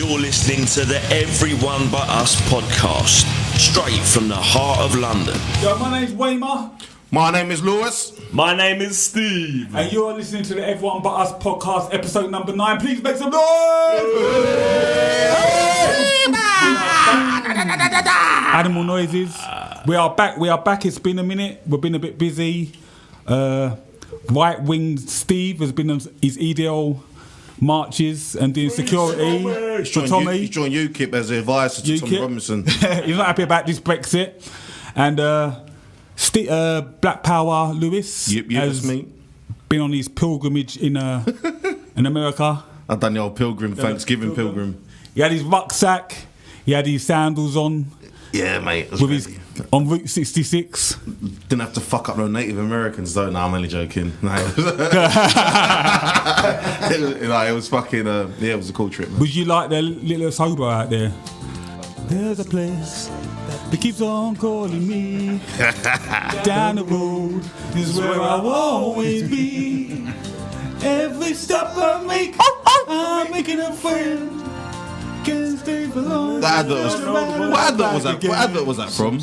You're listening to the Everyone But Us podcast, straight from the heart of London. Yo, my name's Waymer. My name is Lewis. My name is Steve. And you're listening to the Everyone But Us podcast, episode number 9. Please make some noise! Animal noises. We are back. It's been a minute. We've been a bit busy. Right-winged Steve has been on his EDL marches and doing security for Tommy. He's joined UKIP as the advisor to Tommy Robinson. He's not happy about this Brexit. And Black Power Lewis has been on his pilgrimage in America. I've done the old pilgrim, Thanksgiving pilgrim. He had his rucksack. He had his sandals on. Yeah, mate. On Route 66. Didn't have to fuck up no Native Americans though. No, I'm only joking. No, it was fucking. It was a cool trip, man. Would you like the little sober out there? There's a place that keeps on calling me. Down the road is where I'll always be. Every step I make, I'm making a friend. Can't stay for long. What advert was that from?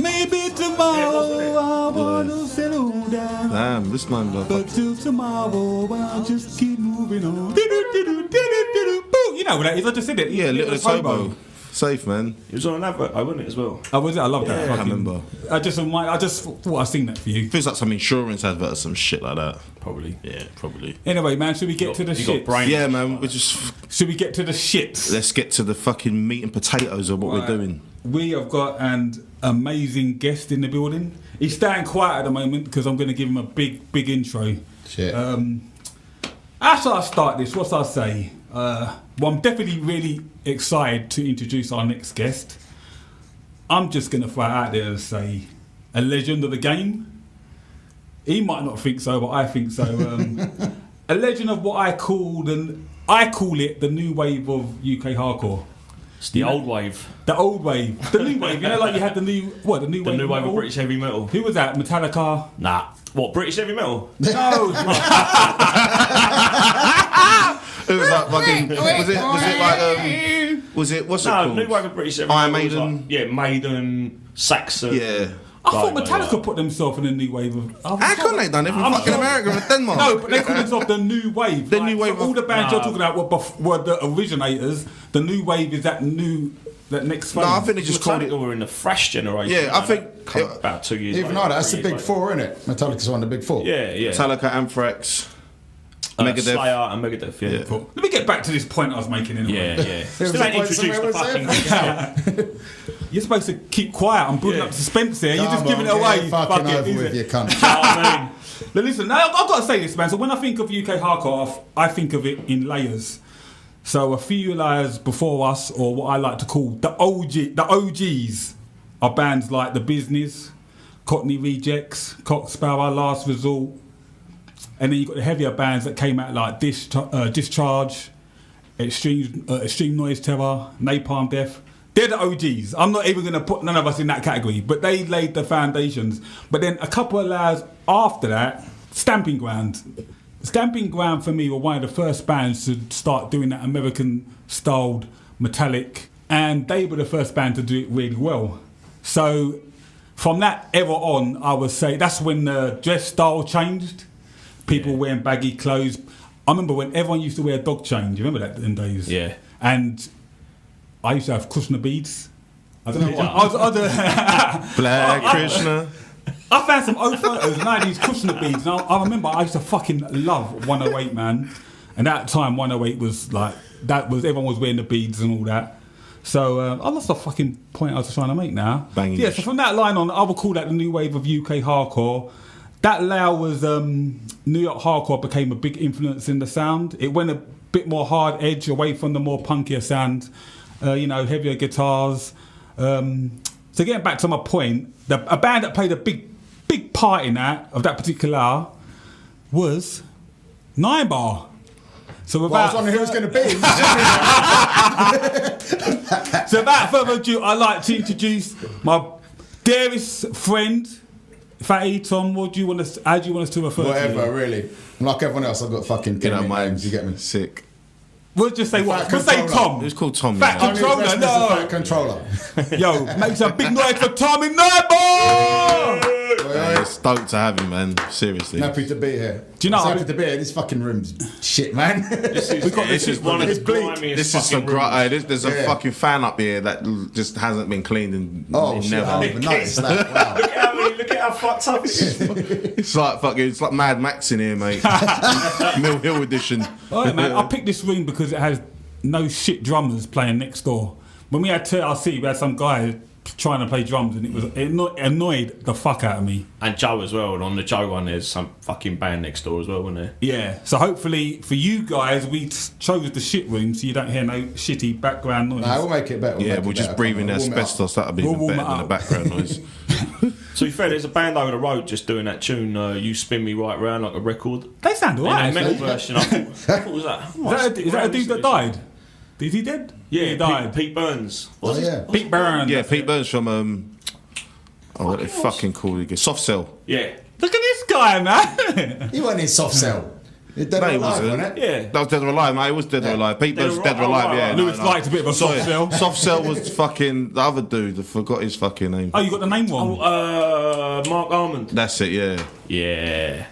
Maybe tomorrow I want to settle down. Damn, this man. But till tomorrow I'll just keep moving on. You know what that is? I just said it. Yeah, Little Tobo. Safe, man. It was on an advert, wasn't it, as well? Oh, was it? I love that. I can't remember. I just thought I'd seen that for you. Feels like some insurance advert or some shit like that. Probably. Yeah, probably. Anyway, man, should we get to the shit? Yeah, man, Should we get to the shit? Let's get to the fucking meat and potatoes of what we're doing. We have got an amazing guest in the building. He's staying quiet at the moment because I'm going to give him a big intro. Shit. How shall I start this? What shall I say? Well, I'm definitely really excited to introduce our next guest. I'm just going to throw it out there and say a legend of the game. He might not think so, but I think so. A legend of what I call it the new wave of UK hardcore. It's the old wave. The old wave. The new wave. You know, like you had the new wave of British heavy metal. Who was that? Metallica? Nah. What, British heavy metal? No. It was like fucking. What's it called? New wave of British heavy Iron metal. Maiden. Maiden, Saxon. Yeah. I thought Metallica put themselves in the new wave of. How come they done it from fucking America and Denmark? No, but they call themselves the new wave. The new wave. So all the bands you're talking about were the originators. The new wave is that next phase. No, I think they just called it. Metallica were in the thrash generation. Yeah, I think about 2 years. Even though that's the big four, isn't it? Metallica's one of the big four. Yeah. Metallica, Anthrax, Megadeth. Slayer and Megadeth. Yeah. Cool. Let me get back to this point I was making. Anyway. Yeah. Still ain't introduced the fucking shit. You're supposed to keep quiet. I'm building up suspense here. You're just giving it away. Fucking over with you, cunt. I mean, Now listen, now I've got to say this, man. So when I think of UK hardcore, I think of it in layers. So a few layers before us, or what I like to call the OGs, are bands like The Business, Cockney Rejects, Cock Sparrow, Last Resort, and then you've got the heavier bands that came out like Discharge, Extreme Noise Terror, Napalm Death. They're the OGs. I'm not even going to put none of us in that category, but they laid the foundations. But then a couple of layers after that, Stamping Ground. Stamping Ground for me were one of the first bands to start doing that American-styled metallic, and they were the first band to do it really well. So from that era on, I would say that's when the dress style changed. People wearing baggy clothes. I remember when everyone used to wear dog chains. You remember that in days? Yeah. And I used to have Krishna beads. I don't know what. Black Krishna. I found some old photos and I had these Krishna beads. And I remember I used to fucking love 108, man. And at that time, 108 was like, everyone was wearing the beads and all that. So I lost the fucking point I was trying to make now. Banging. Yeah, so from that line on, I would call that the new wave of UK hardcore. That layer was New York hardcore became a big influence in the sound. It went a bit more hard edge away from the more punkier sound. Heavier guitars. So getting back to my point, a band that played a big part in that, of that particular hour, was Ninebar. So I was wondering who it was going to be. So without further ado, I'd like to introduce my dearest friend, Fatty Tom. How do you want us to refer to you? Whatever, really. I'm like everyone else, I've got fucking names, you get me? Sick. We'll just say what? Fat We'll say controller. Tom. It was called Tom. Fat yeah. controller. Only No. Fat controller. Yo, make some big noise for Tommy Ninebar! Yeah, stoked to have you, man. Seriously. Happy to be here. Do you know- Happy to be here. This fucking room's shit, man. This is one of It's the bleak. grimiest This is some fucking rooms. there's a Yeah. fucking fan up here that just hasn't been cleaned in Oh shit! never. I didn't even notice that. Wow. Look at how fucked up it is. It's like Mad Max in here, mate. Mill Hill edition. Alright, man. I picked this room because it has no shit drummers playing next door. When we had TRC, we had some guy trying to play drums, and it annoyed the fuck out of me. And Joe as well. And on the Joe one, there's some fucking band next door as well, isn't there? Yeah. So hopefully for you guys, we chose the shit room so you don't hear no shitty background noise. Nah, we'll make it better. Yeah, we'll just breathe in asbestos. That'll be We'll even warm better it than the up. background noise. To be fair, there's a band over the road just doing that tune, You Spin Me Right Round Like a Record. They sound And alright. a metal actually. version. I thought was that? Is that a dude that died? Is he dead? Yeah, he died. Pete Burns. Oh yeah. Pete Burns. Yeah, Pete Burns from what they fucking call it again? Soft Cell. Yeah. Look at this guy, man. He wasn't in soft cell. He's dead No, he or alive, wasn't. wasn't it? Yeah. That was Dead or Alive, mate. It was Dead or Alive. Pete Dead Burns or Dead or Alive, Alive, right, yeah. right. Lewis liked a bit of a soft cell. Soft Cell was fucking the other dude. I forgot his fucking name. Oh, you got the name wrong. Mark Almond. That's it, yeah. Yeah.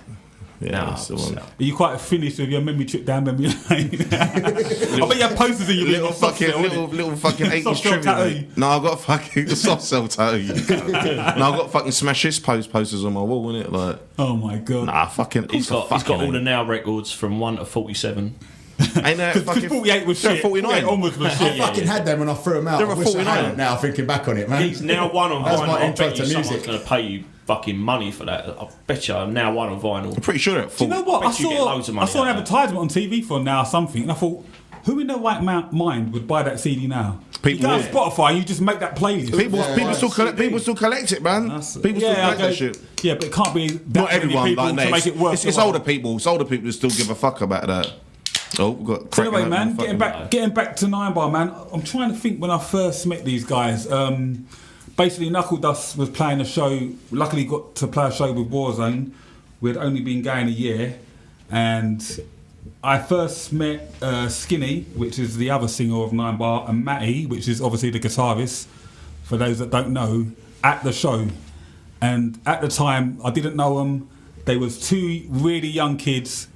Yeah, that's the one. Are you quite finished with your memory trip down memory lane? I bet you have posters in your Little fucking, little fucking 80s Soft cell trivia. tattoo. mate. No, I got fucking Soft Cell tattoo. No, I got fucking Smash This posters on my wall, innit? Like, Oh my god. nah, fucking. He's got all the Now records from 1 to 47. Ain't that Because fucking 48 was they're shit. 49. 48 onwards was shit. I fucking had them and I threw them out. They're I a wish I 49. hadn't now, thinking back on it, man. He's now one on That's vinyl. my I intro bet you to someone's music. going to pay you fucking money for that. I bet you now one on vinyl. I'm pretty sure they're at Do you know what? Bet you get loads of I money saw an out of advertisement on TV for Now something, and I thought, who in their right mind would buy that CD now? People you go on would. Spotify and you just make that playlist. People still collect it, man. People still collect that shit. Yeah, but it can't be that Not many everyone, people like to that. make it worth It's older people. It's older people that still give a fuck about that. Oh, we've got. So anyway, cracking man, open getting back to Ninebar, man. I'm trying to think when I first met these guys. Basically, Knuckle Dust was playing a show. Luckily, got to play a show with Warzone. We'd only been going a year, and I first met Skinny, which is the other singer of Ninebar, and Matty, which is obviously the guitarist. For those that don't know, at the show, and at the time, I didn't know them. They was two really young kids.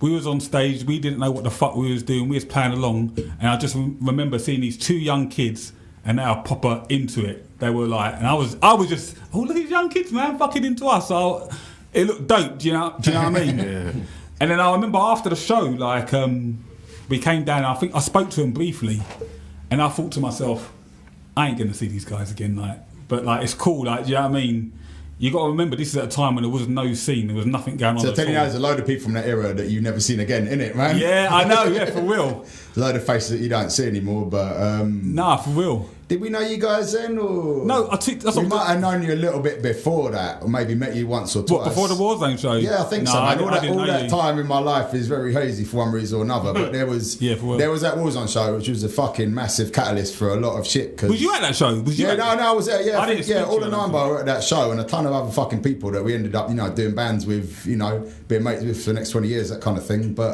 We was on stage, we didn't know what the fuck we was doing, we was playing along, and I just remember seeing these two young kids and they were proper into it. They were like, and I was just, oh, look at these young kids, man, fucking into us. So it looked dope, do you know what I mean? Yeah. And then I remember after the show, like, we came down and I think I spoke to them briefly, and I thought to myself, I ain't gonna see these guys again, like, but like, it's cool, like, do you know what I mean? You got to remember, this is at a time when there was no scene, there was nothing going on. So at telling you all. now, there's a load of people from that era that you've never seen again, innit, man? Yeah, I know, yeah, for real. A load of faces that you don't see anymore, but Nah, for real. did we know you guys then, or No, I took. That's we what, might have known you a little bit before that, or maybe met you once or twice. what, before the Warzone show? Yeah, I think No, so, man. I didn't All know that you. time in my life is very hazy for one reason or another. But there was Yeah, for real. there was that Warzone show, which was a fucking massive catalyst for a lot of shit. Cause Was you at that show? Was you yeah, at no, I was there. Yeah, I I think, didn't yeah. speak All to the you, I don't Ninebar were at that show, and a ton of other fucking people that we ended up, doing bands with, being mates with for the next 20 years, that kind of thing. But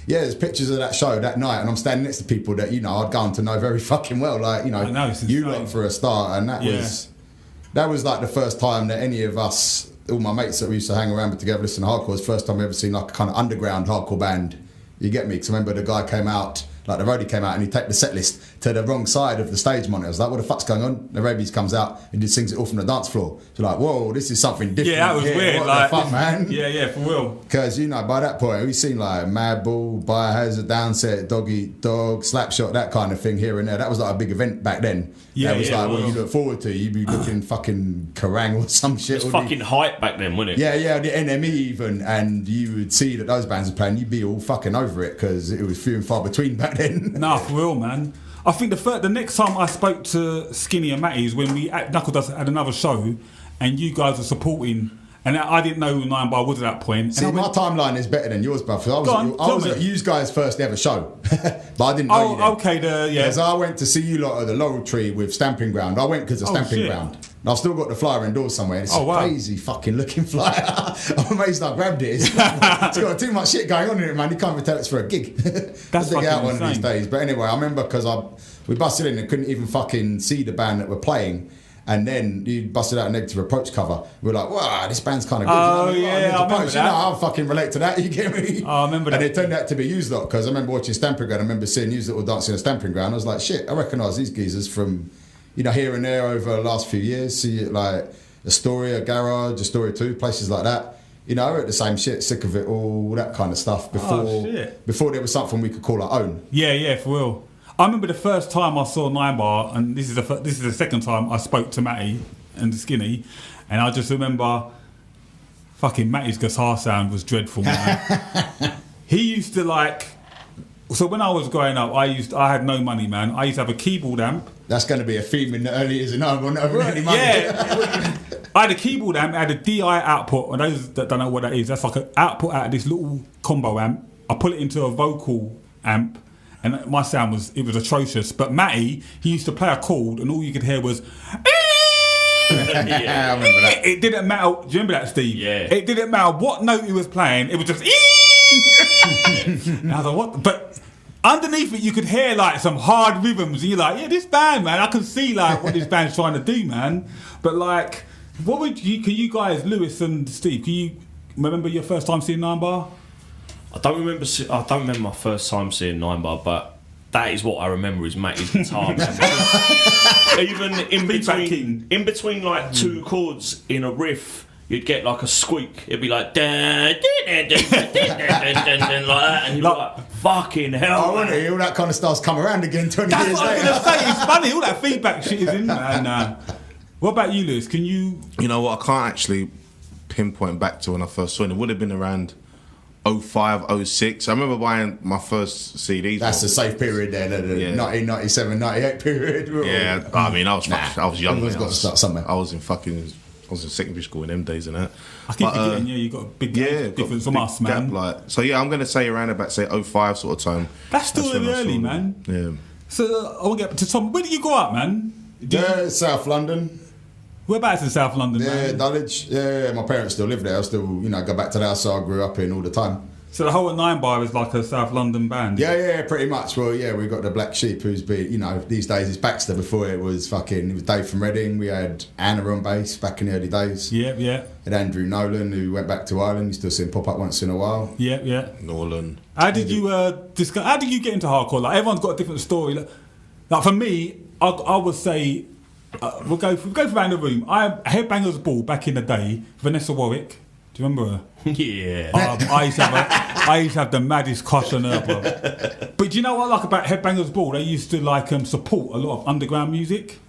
yeah, there's pictures of that show that night, and I'm standing next to people that I'd gone to know very fucking well, like I know, it's you insane. lot for a start, and that was like the first time that any of us, all my mates that we used to hang around with together, listen to hardcore, was the first time we ever seen like a kind of underground hardcore band. You get me? Because I remember the guy came out, like the roadie came out, and he take the set list to the wrong side of the stage monitor. I was like, what the fuck's going on? The rabies comes out and just sings it all from the dance floor. So like, whoa, this is something different. Yeah, that was here. weird. What Like, the fuck, man? Yeah, for real. Because, by that point, we've seen like Madball, Biohazard, Downset, Dog Eat Dog, Slapshot, that kind of thing here and there. That was like a big event back then. Yeah, that was yeah, like what well. you look forward to. You'd be looking fucking Kerrang or some shit. It's or the- fucking hype back then, wasn't it? yeah, the NME even, and you would see that those bands were playing, you'd be all fucking over it because it was few and far between back then. Nah, for real, man. I think the next time I spoke to Skinny and Matty is when we at Knuckle Dust had another show, and you guys were supporting, and I didn't know who Ninebar was at that point. See, and I my went, timeline is better than yours, bruv. I Go on, was tell me. at you guys' first ever show, but I didn't know you then. oh, okay, yeah. Because I went to see you lot at the Laurel Tree with Stamping Ground. I went because of Oh, Stamping shit. Ground. And I've still got the flyer indoors somewhere. And it's Oh, a wow. crazy fucking looking flyer. I'm amazed I grabbed it. It's got too much shit going on in it, man. You can't even tell it's for a gig. That's dig out fucking one of these insane. days. But anyway, I remember because we busted in and couldn't even fucking see the band that were playing. And then you busted out a Negative Approach cover. We were like, wow, this band's kind of good. Oh, you know what I mean? yeah, Negative I remember Approach, that. You know, I fucking relate to that, you get me? Oh, I remember that. And it turned out to be Used Lot, because I remember watching Stamping Ground. I remember seeing Used Lot all dancing a Stamping Ground. I was like, shit, I recognise these geezers from, you know, here and there over the last few years. See it like Astoria, Garage, Astoria 2, places like that. You know, I wrote the same shit, sick of it all, that kind of stuff before there was something we could call our own. Yeah, for real. I remember the first time I saw Ninebar, and this is the second time I spoke to Matty and Skinny, and I just remember fucking Matty's guitar sound was dreadful, man. He used to like. So when I was growing up, I had no money, man. I used to have a keyboard amp. That's going to be a theme in the early years. No, we're not having any money. Yeah. I had a keyboard amp, I had a DI output, and those that don't know what that is, that's like an output out of this little combo amp. I put it into a vocal amp, and my sound was atrocious. But Matty, he used to play a chord, and all you could hear was. Yeah, I remember that. It didn't matter. Do you remember that, Steve? Yeah. It didn't matter what note he was playing. It was just. And I was like, what? But underneath it, you could hear like some hard rhythms, and you're like, yeah, this band, man. I can see like what this band's trying to do, man. But like, what would you? Can you guys, Lewis and Steve? Can you remember your first time seeing Ninebar? I don't remember my first time seeing Ninebar, but that is what I remember is Matty's guitar. Even in between like two chords in a riff, you'd get like a squeak. It'd be like dun, dun, dun, dun, dun, dun, dun, dun, like that, and you'd be like, fucking hell. I wonder if all that kind of stuff's come around again 20 That's years what I was later. gonna say. It's funny. All that feedback shit is in there. And, what about you, Lewis? Can you? You know what? I can't actually pinpoint back to when I first saw it. It would have been around 05, 06. I remember buying my first CDs. That's the safe period there, the Yeah. 1997, 98 period. Yeah, I mean, I was young. Everyone's mate. got to start somewhere. I was in secondary school in them days and that. I keep forgetting. Yeah, you got a big difference from big us, man. gap, so yeah, I'm gonna say around about 05 sort of time. That's still when really I saw early, them. man. Yeah. So I want to get to Tom. Where did you grow up, man? Yeah, South London. Whereabouts in South London, Yeah, man? Dulwich. Yeah, my parents still live there. I still, go back to the house I grew up in all the time. So the whole Ninebar is like a South London band. Yeah, pretty much. Well, yeah, we've got the Black Sheep, who's been, these days it's Baxter. Before it was Dave from Reading. We had Anna on bass back in the early days. Yeah. And Andrew Nolan, who went back to Ireland. You still see him pop up once in a while. Yeah. Nolan. How did you How did you get into hardcore? Like everyone's got a different story. Like for me, I would say we'll go around the room. Headbangers Ball back in the day. Vanessa Warwick. Do you remember her? Yeah. I used to have the maddest crush on her, bro. But do you know what I like about Headbangers Ball? They used to support a lot of underground music.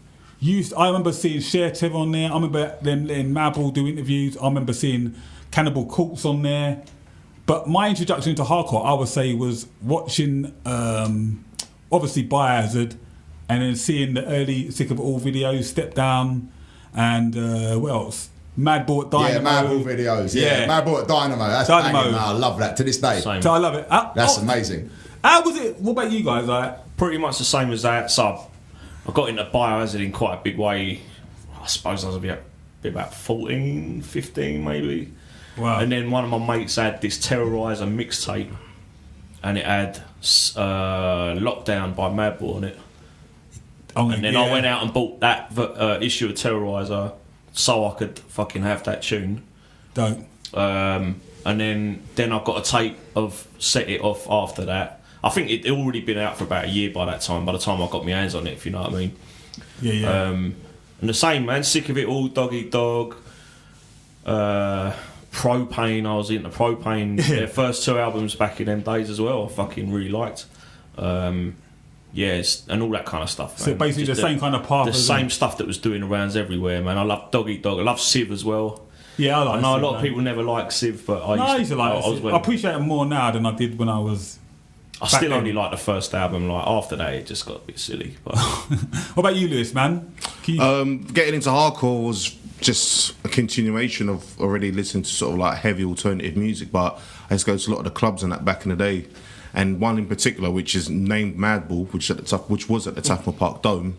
I remember seeing Cher Tev on there. I remember them letting Madball do interviews. I remember seeing Cannibal Corpse on there. But my introduction into hardcore, I would say, was watching obviously Biohazard, and then seeing the early Sick of It All videos, Step Down, and what else? Madball at Dynamo. Yeah, Madball videos. Yeah, Madball at Dynamo. That's Dynamo. banging, man. I love that to this day. Same. So I love it. That's amazing. How was it? What about you guys? Like, Pretty much the same as that. So I got into Biohazard in quite a big way. I suppose I was about 14, 15 maybe. wow. And then one of my mates had this Terrorizer mixtape, and it had Lockdown by Madball on it. And then I went out and bought that issue of Terrorizer so I could fucking have that tune. Don't. And then I got a tape of Set It Off after that. I think it already been out for about a year by that time, by the time I got my hands on it, if you know what I mean. Yeah. And the same, man, Sick of It All, Dog Eat Dog, Propane, I was into Propane. Their first two albums back in them days as well, I fucking really liked. And all that kind of stuff. So man. basically Just the same kind of path. The as same them. stuff that was doing the rounds everywhere, man. I love Dog Eat Dog. I love Civ as well. Yeah, I like I know Civ, a lot of man. people never like Civ, but I used to like I was Civ. when- I appreciate it more now than I did when I was. I still then. only like the first album. Like after that, it just got a bit silly. But What about you, Lewis, man? Can you- Getting into hardcore was just a continuation of already listening to sort of like heavy alternative music, but I used to go to a lot of the clubs and that back in the day, and one in particular which is named Madball, which was at the Tufnell Park Dome,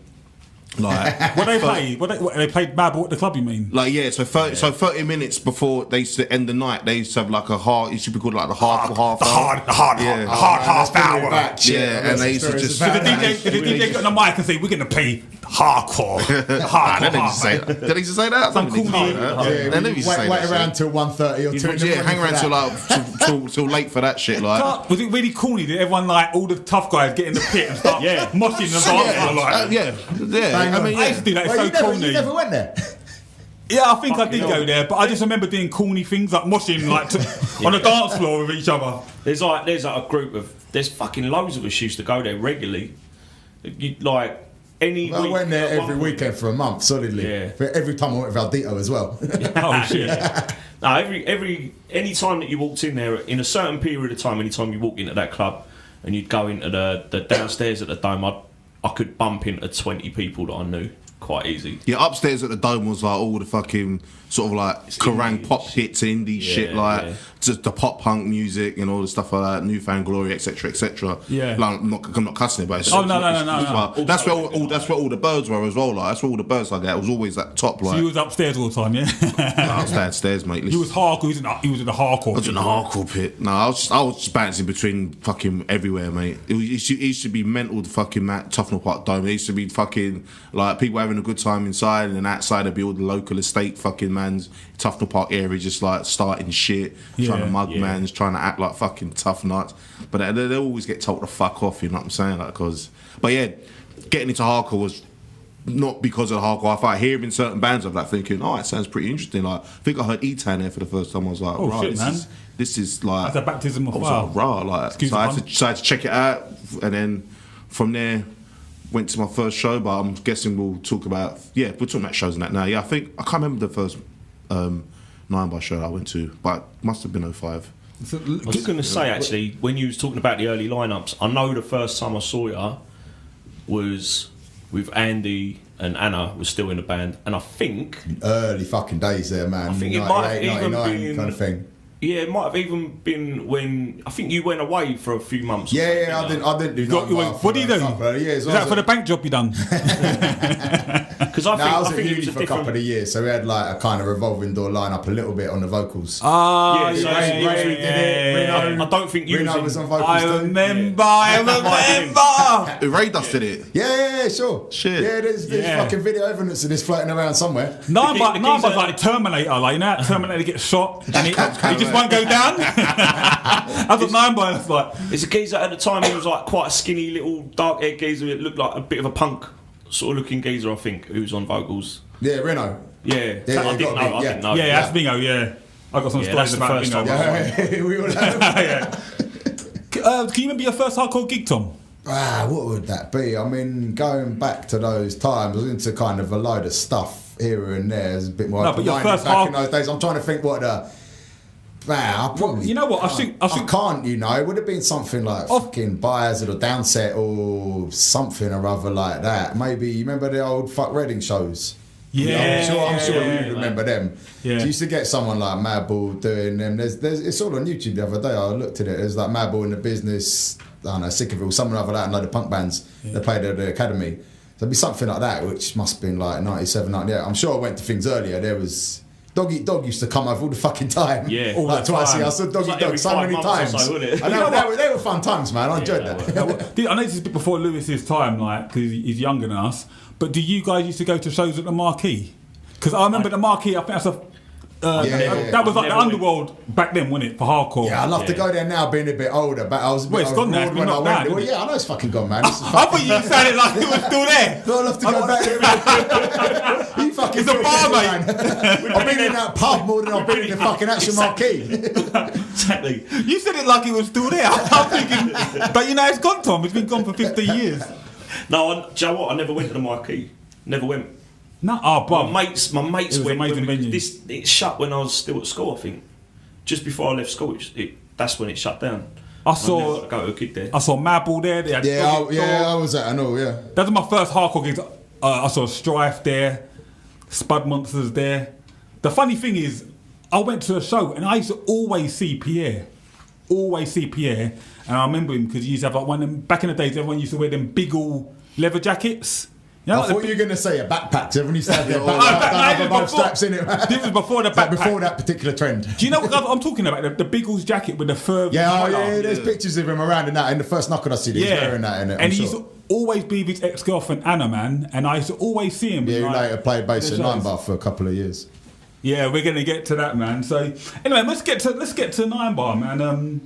Like, What they played? They played Madball at the club? You mean? like yeah, so 30 minutes before they used to end the night, they used to have like a hard. It should be called like the hard half hour. Hard half hour. Yeah, and they used to just. Did the DJ get on the mic and say, "We're going to play hardcore"? They never used to say that. Did they used to say that? Some cool name. They never used to say Wait that. around till 1:30 or 2. Yeah, hang around till like till late for that shit. Like, Was it really corny? Did everyone, like, all the tough guys get in the pit and start moshing the dance? Like, yeah. I mean, I used to do that. It's so corny. You never went there. Yeah, I think I did go there, but I just remember doing corny things like moshing like on the dance floor with each other. There's like a group of fucking loads of us used to go there regularly. You like any. I went there every weekend for a month solidly. Yeah. Every time I went with Aldito as well. Oh shit! No, any time that you walked in there in a certain period of time, any time you walked into that club and you'd go into the downstairs at the Dome, I could bump into 20 people that I knew quite easy. Yeah, upstairs at the Dome was like all the fucking sort of like Kerrang pop hits, indie shit, like just the pop punk music and all the stuff like that, Newfound Glory, etc., etc. Yeah, like I'm not cussing it, but it's no. That's where all the birds were as well. Like that's where all the birds like that. It was always at the top. Like so you was upstairs all the time, yeah. I was downstairs, mate. He was hardcore. He was in the hardcore. I was in the hardcore pit. No, I was just bouncing between fucking everywhere, mate. It used to be mental. The fucking Tufnell Park Dome. It used to be fucking like people having a good time inside, and then outside there'd be all the local estate fucking man's Tufnell Park area, just like starting shit, trying to mug mans, trying to act like fucking tough nuts. But they always get told to fuck off. You know what I'm saying? Like, but yeah, getting into hardcore was not because of the hardcore. I thought hearing certain bands of that, thinking, oh, it sounds pretty interesting. Like, I think I heard E-Town there for the first time. I was like, oh right, shit, man. This is like that's a baptism of fire. fire. Like, rah, like, so I had to check it out, and then from there went to my first show. But I'm guessing we'll talk about shows and that now. Yeah, I can't remember the first Ninebar show I went to, but it must have been 05. I was going to say, actually, when you was talking about the early lineups, I know the first time I saw you was with Andy and Anna was still in the band, and I think early fucking days there, man. I think it might have even 99 been kind of thing. Yeah, it might have even been when I think you went away for a few months. Yeah, I didn't do that. What do you do? Is that for the bank job you done? Because I was at uni for a couple of years, so we had like a kind of revolving door lineup a little bit on the vocals. I don't think you was on vocals. I remember. Ray Dust did it. Yeah, sure. Shit. Yeah, there's fucking video evidence of this floating around somewhere. Ninebar's like Terminator, like, you know how Terminator gets shot and he just won't go down? That's what Ninebar was like. It's a geezer at the time, he was like quite a skinny little dark haired geezer. It looked like a bit of a punk sort of looking geezer, I think, who was on vocals. Yeah, Reno. Yeah, I didn't know. Yeah, that's Bingo, yeah. I got some stories about Bingo. We all have. Can you remember your first hardcore gig, Tom? What would that be? I mean, going back to those times, I was into kind of a load of stuff here and there. There's a bit more. No, but your first back in those days, I'm trying to think what the. I probably. You know what? I think I can't. You know, it would have been something like fucking Buyers or Downset or something or other like that. Maybe you remember the old Fuck Reading shows. Yeah, I'm sure you remember them. Yeah. So you used to get someone like Madball doing them. There's it's all on YouTube the other day. I looked at it. There's like Madball in the Business. I don't know, Sickerville, something other like that, and like the punk bands that played at the academy. There'd be something like that, which must have been like 97, 98. I'm sure I went to things earlier. There was Dog Eat Dog used to come over all the fucking time. Yeah, all like the twice. time. I saw Dog Eat Dog so many times. So, I know they were fun times, man. I enjoyed that. I know this is a bit before Lewis's time, like, because he's younger than us. But do you guys used to go to shows at the Marquee? Because I remember the Marquee. I think that's a. That was like the underworld back then, wasn't it, for hardcore? Yeah, I'd love to go there now, being a bit older. But I was a bit it's gone now. when I went there. Well, yeah, I know it's fucking gone, man. I thought you sounded like it was still there. I'd love to go back there. You fucking. It's a bar, mate. I've been in that pub more than I've been in the fucking actual Marquee. Exactly. You said it like it was still there. I'm thinking, but you know, it's gone, Tom. It's been gone for 50 years. No, do you know what? I never went to the Marquee. Never went. No, my mates went. It shut when I was still at school. I think just before I left school, that's when it shut down. I saw go to a gig there. I saw Madball there. They had I was at. I know. Yeah, that was my first hardcore gigs. I saw Strife there, Spud Monsters there. The funny thing is, I went to a show and I used to always see Pierre, and I remember him because he used to have like one of them, back in the days. Everyone used to wear them big all leather jackets. You know, I thought you were going to say a backpack. Everyone used to have their no, backpack with both before- straps in it. Man. This was before the It's like backpack. before that particular trend. Do you know what I'm talking about? The Biggles jacket with the fur. Yeah, collar. there's pictures of him around in that. In the first knuckle I see, he's wearing that in it. And he used to always be with his ex-girlfriend Anna, man. And I used to always see him. Yeah, he like, later played bass at the shows. Ninebar for a couple of years. Yeah, we're gonna get to that, man. So anyway, let's get to Ninebar, man.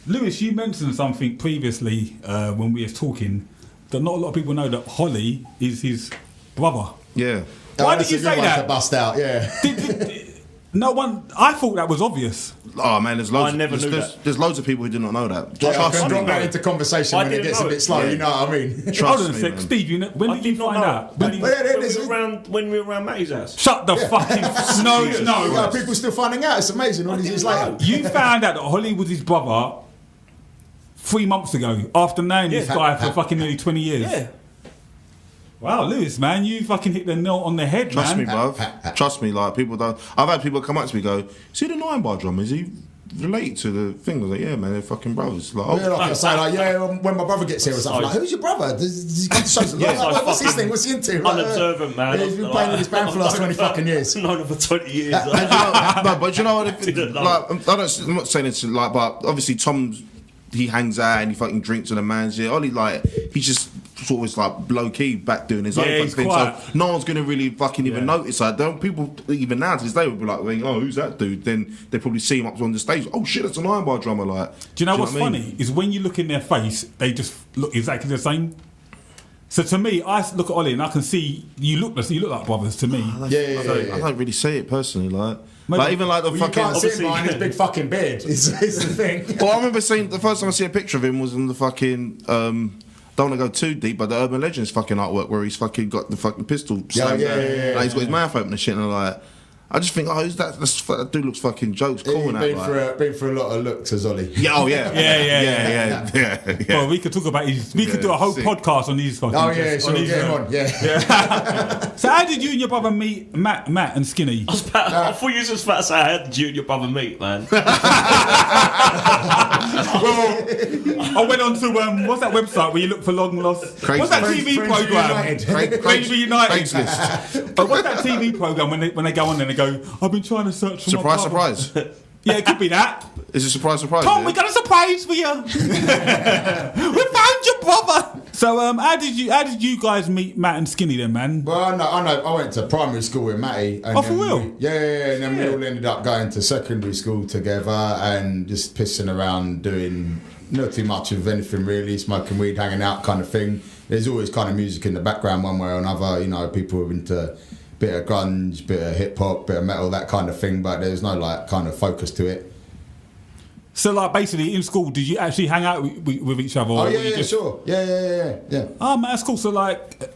Lewis, you mentioned something previously when we was talking that not a lot of people know that Holly is his brother. Yeah. Why That's did you a good say one that? to bust out, yeah. No one. I thought that was obvious. Oh man, there's loads. I never knew there's, that. there's loads of people who do not know that. Yeah, I Trust can me, drop that man. into conversation I when it didn't gets a know bit it. slow, Yeah. you know what I mean? Hold Trust on a me, sec, man. Steve. When I did you did not find know. out? When did Well, yeah, When we were around Matty's house. Shut the fucking no. Yeah, people still finding out. It's amazing all these years later. You found out that Holly was his brother 3 months ago after knowing this Yeah. guy for fucking nearly 20 years. Yeah. Wow, Lewis, man, you fucking hit the nail on the head, Trust man. me, bruv. Trust me, like people don't. I've had people come up to me and go, "See the Ninebar drummer? Is he related to the thing?" I was like, "Yeah, man, they're fucking brothers." Like, oh, Yeah, like I say, when my brother gets here or something, like, who's your brother? Does he come to shows? Yeah, Like, like what's his fucking thing? What's he into? Like, Unobservant, man. Yeah, he's been playing with his band for the last 20 fucking years. Known him for 20 years. no, but you know what? Didn't know. Like, I'm not saying it's like, but obviously Tom's he hangs out and he fucking drinks with the man's. Yeah, Ollie like he's just sort of is like low key back doing his own Yeah, fucking he's thing. quiet. So no one's gonna really fucking even notice. Like, don't people even now to this day would be like, "Oh, who's that dude?" Then they probably see him up on the stage. Oh shit, that's a Ninebar drummer. Like, Do you know what's what I mean? funny? Is when you look in their face, they just look exactly the same. So to me, I look at Ollie and I can see you look like brothers to me. I don't really see it personally. Like Maybe- even like the Well, you fucking. can't see him behind his big fucking beard. It's the thing. Well, I remember seeing the first time I see a picture of him was in the fucking. Don't want to go too deep, but the Urban Legends fucking artwork where he's fucking got the fucking pistol. slammed yeah, down. yeah, yeah, Like, he's got his yeah. mouth open and shit, and I'm like, I just think, oh, who's that? That dude looks fucking jokes, cool He's and that. been, Like. been through a lot of looks as Ollie. Yeah, oh yeah, Yeah. yeah. Well, we could talk about his. We could do a whole sick. podcast on these fucking. Oh yeah, sure, his, get him on. Yeah. So how did you and your brother meet Matt and Skinny? I thought you were just about to say I had you and your brother meet, man. I went on to what's that website where you look for long lost? Crazy. What's that Friends- TV Friends program? Reunited. Friends Reunited. Craigslist. But what's that TV program when they go on and they go? I've been trying to search for Surprise, my brother." surprise. Yeah, it could be that. Is it surprise? Tom, Yeah? we got a surprise for you. We found your brother. So, how did you guys meet Matt and Skinny then, man? Well, I know. I went to primary school with Matty. And Oh, for then real? And then we all ended up going to secondary school together and just pissing around, doing not too much of anything really, smoking weed, hanging out kind of thing. There's always kind of music in the background one way or another. You know, people were into bit of grunge, bit of hip hop, bit of metal, that kind of thing. But there's no like kind of focus to it. So, like, basically, in school, did you actually hang out with each other? Oh or yeah, were you yeah, just- sure, yeah. Oh man, that's cool. So, like,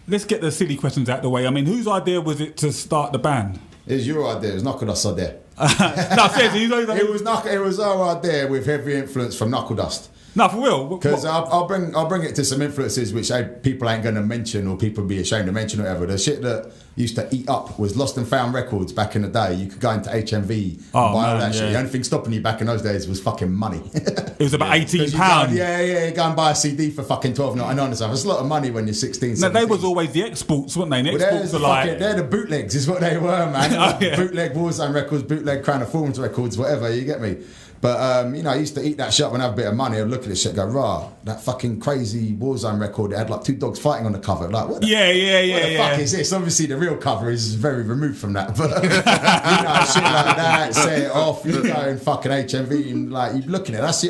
let's get the silly questions out the way. I mean, whose idea was it to start the band? It was your idea. It was Knuckle Dust idea. No, seriously, you know that. It was our idea with heavy influence from Knuckle Dust. No, for real. Because I'll bring it to some influences which people ain't going to mention or people be ashamed to mention or whatever. The shit that used to eat up was Lost and Found records back in the day. You could go into HMV and buy all that shit. The only thing stopping you back in those days was fucking money. It was about £18. You go and buy a CD for fucking $12.99 and stuff. It's a lot of money when you're 16, No, 17. they was always the exports, weren't they? And Well, exports are like... they're the bootlegs, is what they were, man. Oh, yeah. Bootleg Warzone records, bootleg Crown of Thorns records, whatever, you get me? But, I used to eat that shit when I have a bit of money. I'd look at this shit and go, rah, that fucking crazy Warzone record, it had like 2 dogs fighting on the cover. Like, what the fuck is this? Obviously, the real cover is very removed from that. But, shit like that, set it off, you go and fucking HMV and, like, you're looking at it. That's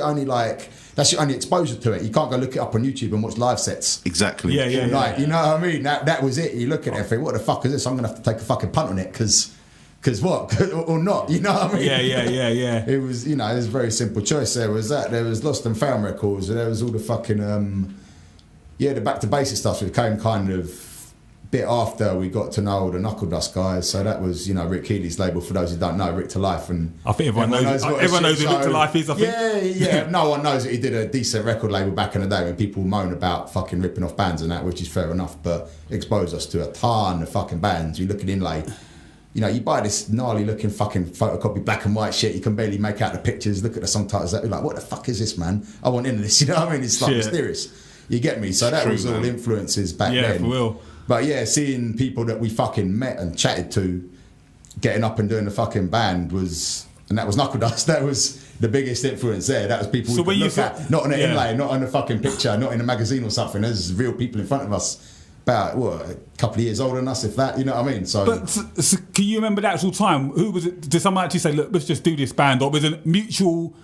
your only exposure to it. You can't go look it up on YouTube and watch live sets. Exactly. Yeah. Like, you know what I mean? That was it. You look at it and think, what the fuck is this? I'm going to have to take a fucking punt on it because what? or not, you know what I mean? Yeah. It was, it was a very simple choice. There was Lost and Found records, and there was all the fucking, the back to basic stuff that came kind of bit after we got to know the Knuckle Dust guys. So that was, Rick Healy's label, for those who don't know, Rick to Life. And I think everyone knows what who a shit Rick to show- Life is, I think. Yeah. No one knows that he did a decent record label back in the day when people moan about fucking ripping off bands and that, which is fair enough, but exposed us to a ton of fucking bands. You look at Inlay, you buy this gnarly looking fucking photocopy black and white shit, you can barely make out the pictures, look at the song titles, you're like, what the fuck is this, man? I want into this, you know what I mean? It's like Shit. mysterious. You get me? So that was all influences back then. Yeah, for real. But yeah, seeing people that we fucking met and chatted to getting up and doing the fucking band and that was Knuckle Dust. That was the biggest influence there. That was people we could look at, not on an inlay, not on a fucking picture, not in a magazine or something. There's real people in front of us about, a couple of years older than us, if that, you know what I mean? So can you remember the actual time? Who was it? Did someone actually say, look, let's just do this band? Or was it a mutual...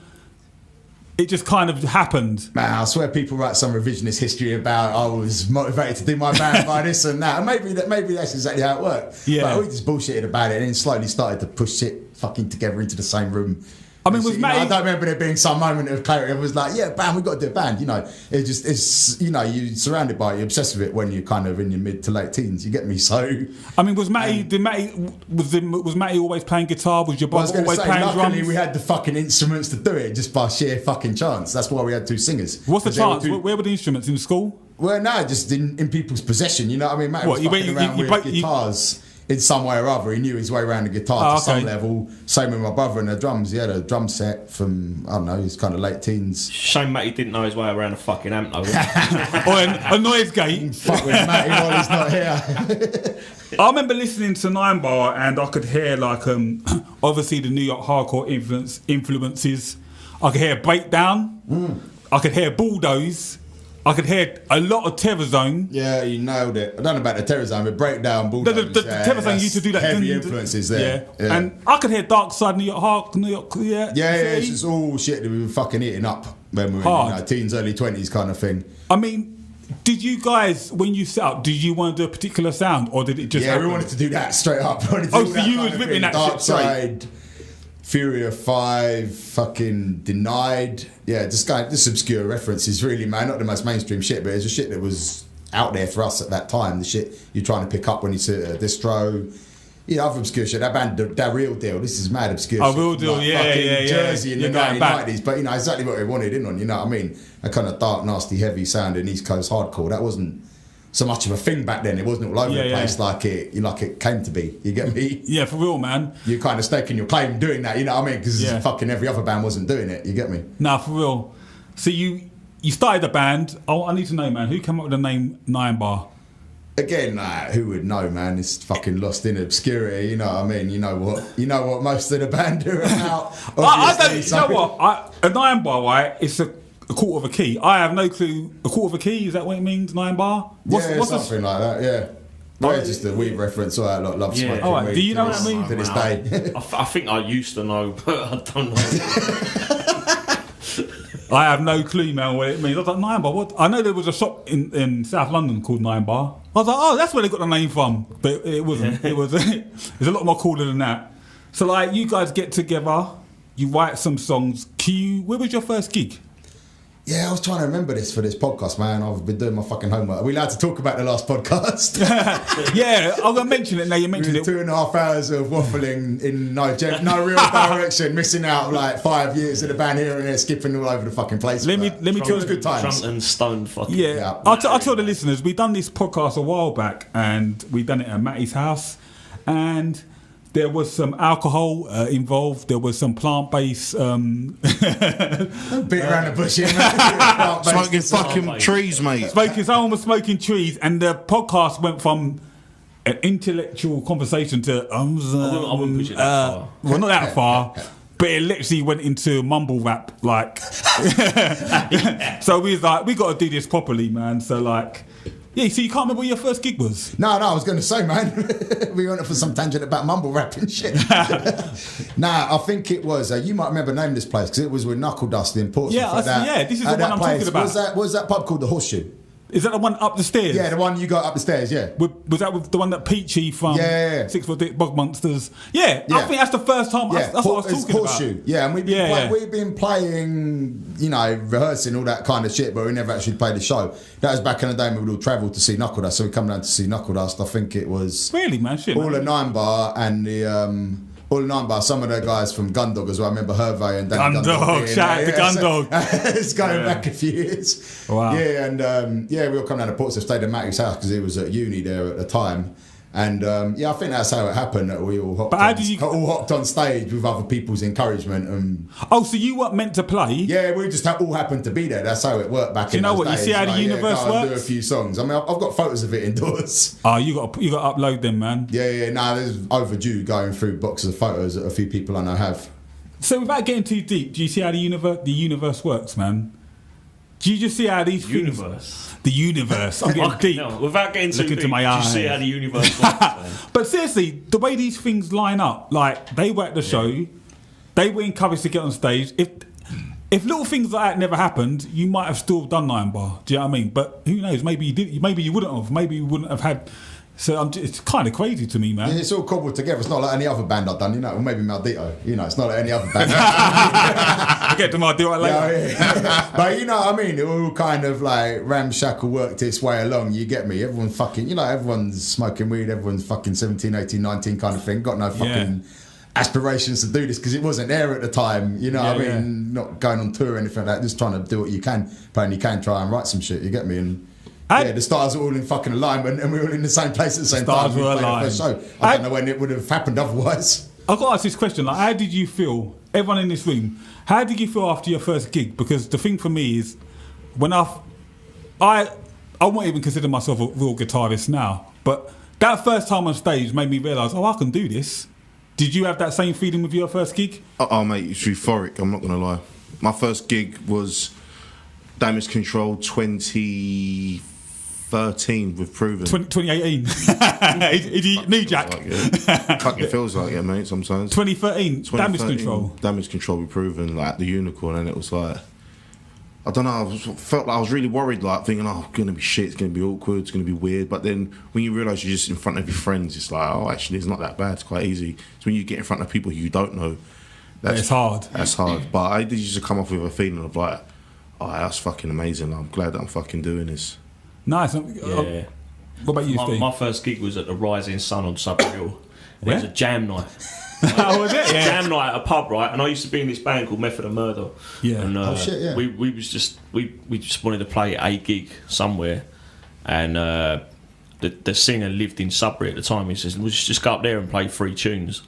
It just kind of happened. Man, I swear people write some revisionist history about I was motivated to do my band by this and that. And maybe that's exactly how it worked. Yeah. But we just bullshitted about it and then slowly started to push it fucking together into the same room. I mean, was Matty... I don't remember there being some moment of clarity. It was like, yeah, bam, we've got to do a band. You know, it's you're surrounded by it, you're obsessed with it when you're kind of in your mid to late teens. You get me? So... I mean, was Matty always playing guitar? Was your brother always playing drums? Luckily, we had the fucking instruments to do it just by sheer fucking chance. That's why we had two singers. What's the chance? Where were the instruments? In school? Well, no, just in people's possession. You know what I mean? Matty was fucking around with guitars. In some way or other, he knew his way around the guitar to some level. Same with my brother and the drums. He had a drum set from, I don't know, his kind of late teens. Shame Matty didn't know his way around a fucking amp though. Or a noise gate. Fuck with Matty while he's not here. I remember listening to Ninebar and I could hear like obviously the New York hardcore influences. I could hear Breakdown. I could hear Bulldoze. I could hear a lot of Terror Zone. Yeah, you nailed it. I don't know about the Terror Zone, but Breakdown, Bulldoze. The Terror Zone used to do that. Heavy influences there. Yeah. And I could hear Dark Side, New York. Yeah, it's just all shit that we were fucking eating up when we were in teens, early 20s kind of thing. I mean, did you guys, when you set up, did you want to do a particular sound or did it just happen? We wanted to do that straight up. So you was ripping that Dark shit straight? Side, Fury of 5, fucking Denied. Yeah, this obscure references, really, man. Not the most mainstream shit, but it's a shit that was out there for us at that time. The shit you're trying to pick up when you see a distro. Yeah, other obscure shit. That band, that Real Deal. This is mad obscure shit. Real Deal, yeah. Jersey in the 1990s. But, exactly what we wanted in on, you know what I mean? A kind of dark, nasty, heavy sound in East Coast hardcore. That wasn't so much of a thing back then. It wasn't all over the place like it came to be. You get me? Yeah, for real, man. You're kind of staking your claim doing that, you know what I mean? Because fucking every other band wasn't doing it. You get me? Nah, for real. So you started the band. Oh, I need to know, man. Who came up with the name Ninebar? Again, who would know, man? It's fucking lost in obscurity. You know what I mean? You know what most of the band do about. I don't. You know what? A 9 bar, right? It's a quarter of a key. I have no clue. A quarter of a key, is that what it means? 9 bar? What's something like that. Yeah. It's just a weed reference. So I love smoking weed. Right. Do you know what I mean? To this day. I think I used to know, but I don't know. I have no clue, man, what it means. I was like, 9 bar, what? I know there was a shop in South London called 9 bar. I was like, oh, that's where they got the name from. But it wasn't. It was. It's a lot more cooler than that. So, like, you guys get together, you write some songs. Where was your first gig? Yeah, I was trying to remember this for this podcast, man. I've been doing my fucking homework. Are we allowed to talk about the last podcast? Yeah, I'm going to mention it now. You mentioned it. 2.5 hours of waffling in no real direction, missing out like 5 years of the band here and there, skipping all over the fucking place. Let me tell you, good times. Drunk and stoned fucking. Yeah. I'll tell the listeners, we done this podcast a while back and we done it at Matty's house and there was some alcohol involved. There was some plant-based... Bit around the bush here, man. Smoking fucking trees, mate. Someone was smoking trees, and the podcast went from an intellectual conversation to... I wouldn't push it that far. Well, not that far. But it literally went into mumble rap, like... So we was like, we got to do this properly, man. So, like... Yeah, so you can't remember what your first gig was? No, I was going to say, man, we went for some tangent about mumble rap and shit. Nah, I think it was, you might remember naming this place, because it was with Knuckle Dust in Portsmouth. Yeah, this is the one I'm talking about. Was that pub called The Horseshoe? Is that the one up the stairs? Yeah, the one you got up the stairs, yeah. Was that with the one that Peachy from 6 Foot Dick Bog Monsters? Yeah, I think that's the first time. That's what I was talking Horseshoe. about. Yeah, and we've been playing, rehearsing all that kind of shit, but we never actually played the show. That was back in the day when we would all travel to see Knuckle Dust, so we come down to see Knuckle Dust. I think it was... Really, man? Shit, all at 9 Bar and the... All in on by some of the guys from Gundog as well. I remember Hervé and Danny Gundog. Shout out to Gundog. It's going back a few years. Wow. Yeah, and we all come down to Portsmouth, stayed at Matty's house because he was at uni there at the time. And I think that's how it happened. That we all hopped on stage with other people's encouragement. And so you weren't meant to play? Yeah, we just all happened to be there. That's how it worked back. Do you know what? days. You see how the universe works. Do a few songs. I mean, I've got photos of it indoors. Oh, you got to upload them, man. Yeah. Nah, there's overdue going through boxes of photos that a few people I know have. So without getting too deep, do you see how the universe works, man? Do you just see how these the universe. I'm getting deep. No, without getting too deep, into my eyes. You see how the universe works. But seriously, the way these things line up, like they were at the show, they were encouraged to get on stage. If little things like that never happened, you might have still done Ninebar. Do you know what I mean? But who knows? Maybe you did. Maybe you wouldn't have. Maybe you wouldn't have had. So it's kind of crazy to me, man. Yeah, it's all cobbled together. It's not like any other band I've done, you know. Or maybe Maldito, you know. It's not like any other band. I'll get to Maldito later. Yeah. But you know what I mean? It all kind of like ramshackle worked its way along. You get me? Everyone's fucking, you know, everyone's smoking weed. Everyone's fucking 17, 18, 19 kind of thing. Got no fucking aspirations to do this because it wasn't there at the time. You know what I mean? Not going on tour or anything like that. Just trying to do what you can. Apparently you can try and write some shit. You get me? And the stars are all in fucking alignment and we were all in the same place at the same time. Stars were aligned. So I don't know when it would have happened otherwise. I've got to ask this question. Like, how did you feel, everyone in this room, how did you feel after your first gig? Because the thing for me is, when I won't even consider myself a real guitarist now, but that first time on stage made me realise, I can do this. Did you have that same feeling with your first gig? Oh, mate, it's euphoric, I'm not going to lie. My first gig was Damage Control 2013 with Proven. 2018. Knee jack. Fucking feels like it, mate, sometimes. 2013, Damage Control. Damage Control with Proven, like the Unicorn, and it was like, I don't know, I felt like I was really worried, like thinking, it's going to be shit, it's going to be awkward, it's going to be weird. But then when you realise you're just in front of your friends, it's like, actually, it's not that bad, it's quite easy. It's when you get in front of people who you don't know. It's hard. That's hard. But I did used to come off with a feeling of like, that's fucking amazing. I'm glad that I'm fucking doing this. Nice. Yeah. What about you, Steve? My first gig was at the Rising Sun on Sub Hill. It was a jam night. Oh, was it? Yeah. Jam night at a pub, right? And I used to be in this band called Method of Murder. Yeah. And, we just wanted to play a gig somewhere, and the singer lived in Sudbury at the time. He says, "We'll just go up there and play 3 tunes."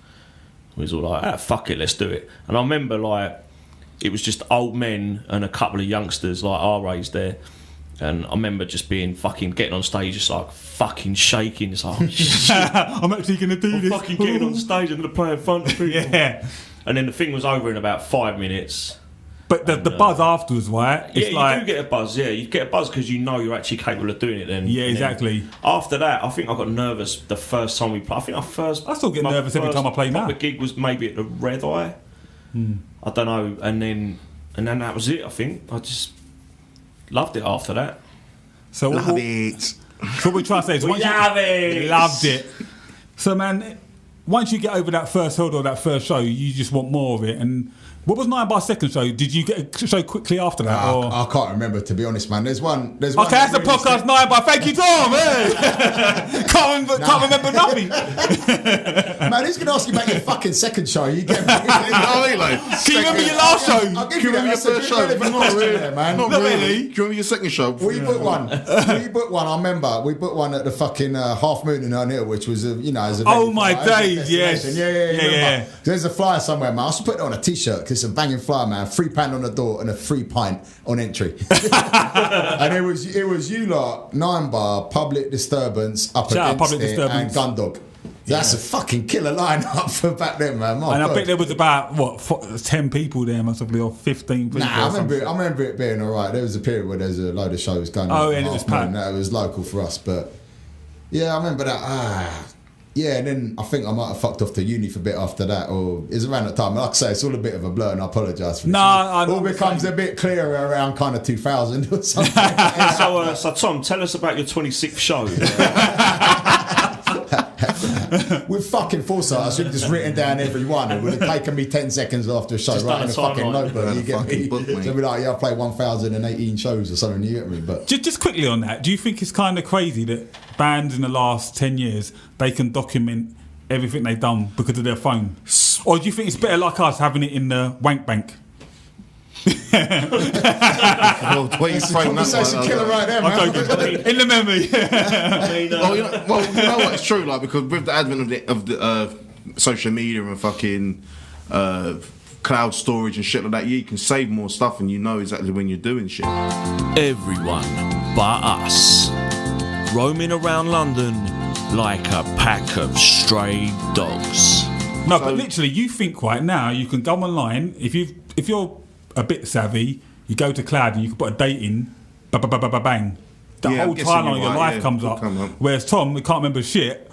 We was all like, fuck it, let's do it. And I remember like it was just old men and a couple of youngsters like our age there. And I remember just getting on stage, just like fucking shaking. It's like, oh, shit. I'm actually going to do this. I'm fucking getting on stage and going to play in front of people. Yeah. And then the thing was over in about 5 minutes. But the buzz afterwards, right? It's you do get a buzz, yeah. You get a buzz because you know you're actually capable of doing it then. Yeah, exactly. After that, I think I got nervous the first time we played. I still get nervous every time I play now. The gig was maybe at the Red Eye. I don't know. And then that was it, I think. I just loved it after that. So love it. So what we're trying to say is loved it. So man, once you get over that first hurdle or that first show, you just want more of it. And what was Ninebar's second show? Did you get a show quickly after that? I can't remember, to be honest, man. There's one. Okay, that's the podcast, Ninebar. Thank you, Tom. Can't remember nothing. Man, who's going to ask you about your fucking second show? You get me? Can you remember your last show? I'll give you that. Your first show? Not really, man. Not really. Do you remember your second show? We booked one. I remember. We booked one at the fucking Half Moon in O'Neill, which was as a oh my days, yes. Yeah. There's a flyer somewhere, man. I should put it on a t-shirt. It's a banging flyer, man. £3 on the door and a free pint on entry. And it was you lot, Ninebar, Public Disturbance, Up Against It, and Gundog. That's a fucking killer lineup for back then, man. My and God. I bet there was about 10 people there, possibly, or 15 people. Nah, I remember it being alright. There was a period where there was a load of shows going on. Oh, and it was packed. It was local for us, but yeah, I remember that. Yeah, and then I think I might have fucked off to uni for a bit after that, or it's around that time. Like I say, it's all a bit of a blur, and I apologise for this. All becomes a bit clearer around kind of 2000 or something. So Tom, tell us about your 26th show. With fucking foresight, I should have just written down every one. It would have taken me 10 seconds after a show, writing a fucking notebook. You get me? So be like, I've played 1,018 shows or something. You get me? But just quickly on that, do you think it's kind of crazy that bands in the last 10 years they can document everything they've done because of their phone, or do you think it's better like us having it in the wank bank? Well, the way you frame that Conversation one, killer right there, man. In the memory. well, you know what? It's true. Like, because with the advent of the social media and fucking cloud storage and shit like that, you can save more stuff and you know exactly when you're doing shit. Everyone but us, roaming around London like a pack of stray dogs. No, but literally, you think right now you can go online if you're a bit savvy, you go to cloud and you can put a date in, bang. The Yeah, I'm whole guessing timeline you're of your right, life yeah, comes will up. come up. Whereas Tom, he can't remember shit.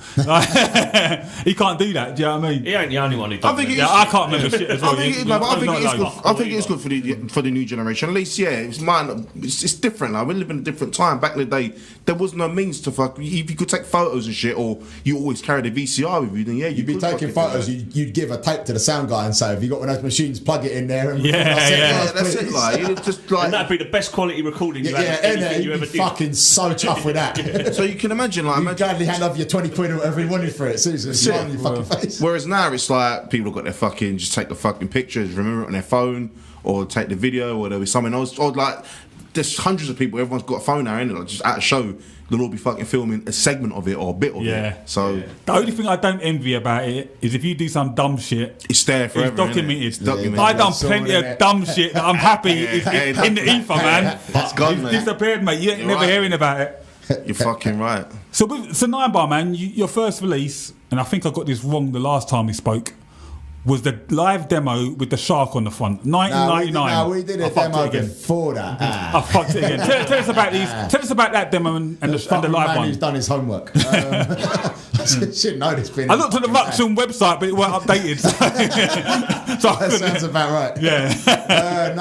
He can't do that. Do you know what I mean? He ain't the only one who does I think it. it Yeah, is- I can't remember shit as well. I think it is good. I think it is good for the new generation. At least, yeah, it's different. Like, we live in a different time. Back in the day, there was no means to fuck. If you could take photos and shit, or you always carried a VCR with you, then yeah, You'd be could taking fucking photos. do that. You'd give a tape to the sound guy and say, "Have you got one of those machines? Plug it in there." And Yeah, Yeah, that's it. Like, it's just like. And that'd be the best quality recording you yeah, ever, and anything you you'd ever be did. fucking so chuffed with that. So you can imagine, like, You'd gladly hand over your 20 quid or whatever you wanted for it. Susan, That's smile it. on your fucking face. Whereas now it's like people got their fucking just take the fucking pictures, remember it on their phone, or take the video, or there was something else, or like there's hundreds of people. Everyone's got a phone now, innit? Like, just at a show, they'll all be fucking filming a segment of it or a bit of Yeah. it. So The only thing I don't envy about it is if you do some dumb shit, it's there forever. it's documented. It's documented. I done That's all plenty in of it. dumb shit that I'm happy is in the ether, man. That's gone, It's man. disappeared, mate. You ain't You're never right. hearing about it. You're fucking right. So Ninebar, man, your first release, and I think I got this wrong the last time we spoke, was the live demo with the shark on the front, 1999. No, we did a I fucked demo it again. before that. I fucked it again. Tell us about these. Tell us about that demo and the fucking live man one. who's done his homework. Should know this. I looked at the Ruxton website, but it weren't updated. So I That couldn't- sounds about right. yeah.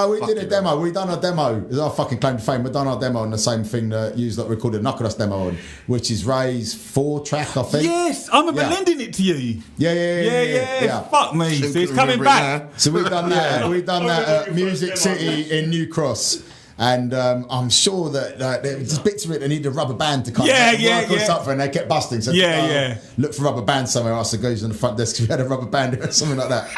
We did a demo. We done a demo. It's our fucking claim to fame. We done our demo on the same thing that you recorded Knuckle Dust demo on, which is Ray's 4-track, I think. Yes, I remember Yeah. lending it to you. Yeah. Fuck me. So it's couldn't coming remember it back. So we've done that. We've done that I at remember your Music first demo. City in New Cross. And I'm sure that there's just bits of it that need a rubber band to come Yeah, work yeah, on yeah. something, and they kept busting. So Yeah. look for rubber bands somewhere else. The guys on the front desk, we had a rubber band or something like that.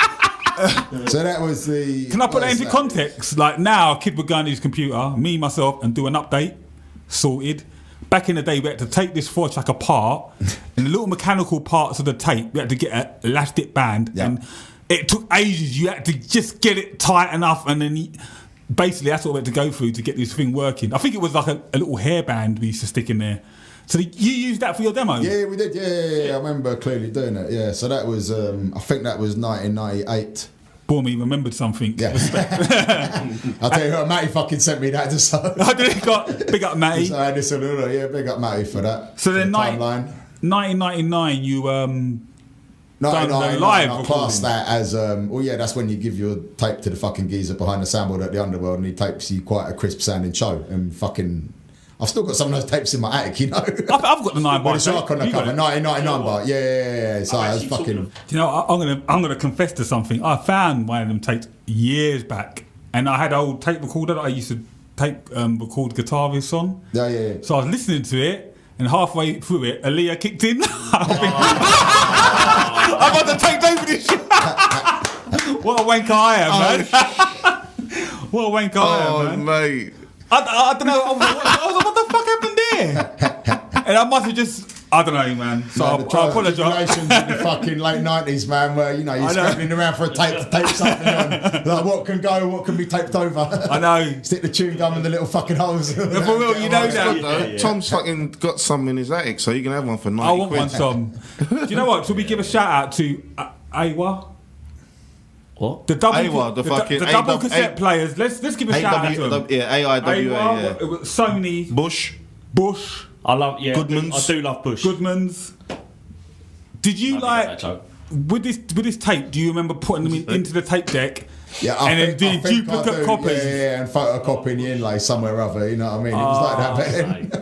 So that was the. Can I put that what's into context? Like now, a kid would go on his computer, me, myself, and do an update. Sorted. Back in the day, we had to take this 4-track apart, and the little mechanical parts of the tape, we had to get an elastic band, Yeah. and it took ages. You had to just get it tight enough, and then basically that's what we had to go through to get this thing working. I think it was like a little hairband we used to stick in there. So you used that for your demo? Yeah, we did. Yeah. I remember clearly doing it. Yeah. So that was, I think that was 1998. Boy, me remembered something. Yeah. I'll tell you what, Matty fucking sent me that just so. I did. Got big up, Matty. So I had this a little, big up Matty for that. So then, For the timeline. 1999, you No, done no, the no, live I class recording. that as that's when you give your tape to the fucking geezer behind the soundboard at the Underworld, and he tapes you quite a crisp sounding show. And fucking, I've still got some of those tapes in my attic, you know. I've got the 9 With bar. the shark on the You got cover, it? 1999 bar. Yeah. So I was actually fucking. talking Do you know, I'm gonna confess to something. I found one of them tapes years back, and I had an old tape recorder that I used to record guitarists on. Yeah. So I was listening to it, and halfway through it, Aaliyah kicked in. I want to take over this shit. What a wanker I am, man. What a wanker I am, man. mate. I don't know. I was like, what the fuck happened there? And I must have just, I don't know, man. So No, the I trials and apologise. tribulations in the fucking late 90s, man, where, you're I know. scrabbling around for a tape to tape something on. Like, what can go, what can be taped over? I know. Stick the chewing gum in the little fucking holes. For real, you know that. Yeah. Tom's fucking got some in his attic, so you can have one for 90 I want quid. one, Tom. Do you know what? Should we give a shout out to Awa? What? The double, Awa, the fucking the double AW cassette players. Let's give a shout out to them. Yeah, AIWA, Awa, yeah. it was Sony, Bush. Bush, I love, Goodman's. I do love Bush. Goodman's. Did you I didn't get like that joke. with this tape? Do you remember putting them into the tape deck? Yeah, and then doing I think I duplicate do. copies. Yeah, and photocopying the inlay somewhere or other. You know what I mean? It was like that back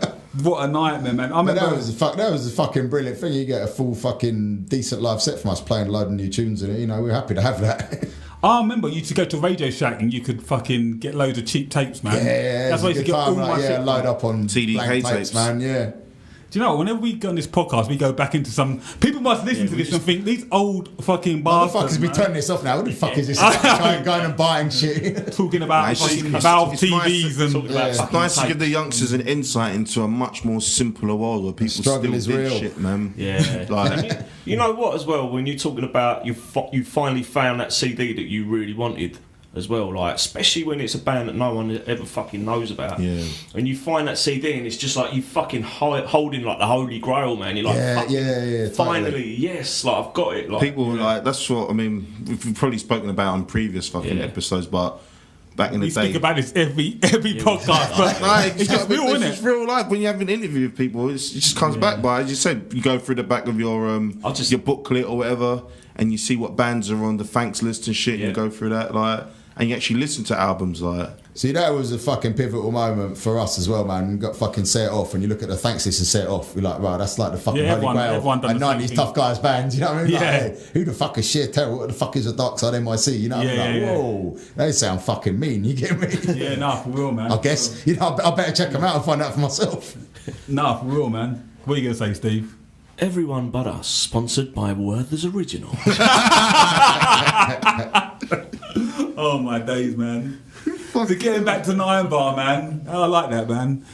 then. What a nightmare, man! I But remember. that was a fucking brilliant thing. You get a full fucking decent live set from us playing a load of new tunes in it. You know, we're happy to have that. I remember you used to go to Radio Shack and you could fucking get loads of cheap tapes, man. Yeah, That's why I used to get all my shit. load up on TDK blank tapes. man. Yeah. Do you know, whenever we go on this podcast, we go back into some... People must listen to this and think, these old fucking bastards, Motherfuckers be turning this off now. What the fuck is this? Going and buying shit. talking about fucking Valve TVs and... It's nice to give the youngsters an insight into a much more simpler world where people still struggle is did real. shit, man. Yeah. Like, You know what, as well, when you're talking about you finally found that CD that you really wanted as well, like, especially when it's a band that no one ever fucking knows about. Yeah. And you find that CD and it's just like you fucking holding like the Holy Grail, man. You're like, Yeah, finally, totally. yes, like I've got it. Like, people were like, that's what, I mean, we've probably spoken about on previous fucking episodes, but back in the We day... speak about this every podcast, but it's just real, isn't It's it? real life. When you have an interview with people, it just comes back by, as you said, you go through the back of your your booklet or whatever, and you see what bands are on the thanks list and shit, and you go through that, like, and you actually listen to albums, like... See, that was a fucking pivotal moment for us as well, man. You got fucking set it off, and you look at the thanks list and set it off. You're like, wow, that's like the fucking holy grail. And 90s tough guys bands, you know what I mean? Like, hey, who the fuck is Sheer Terror? What the fuck is a Dark Side NYC? You know what I mean? Like, whoa, they sound fucking mean. You get me? Yeah, nah, for real, man. I guess, you know, I better check them out and find out for myself. Nah, for real, man. What are you going to say, Steve? Everyone But Us, sponsored by Werther's Original. Oh, my days, man. So getting back to Ninebar, man. I like that, man.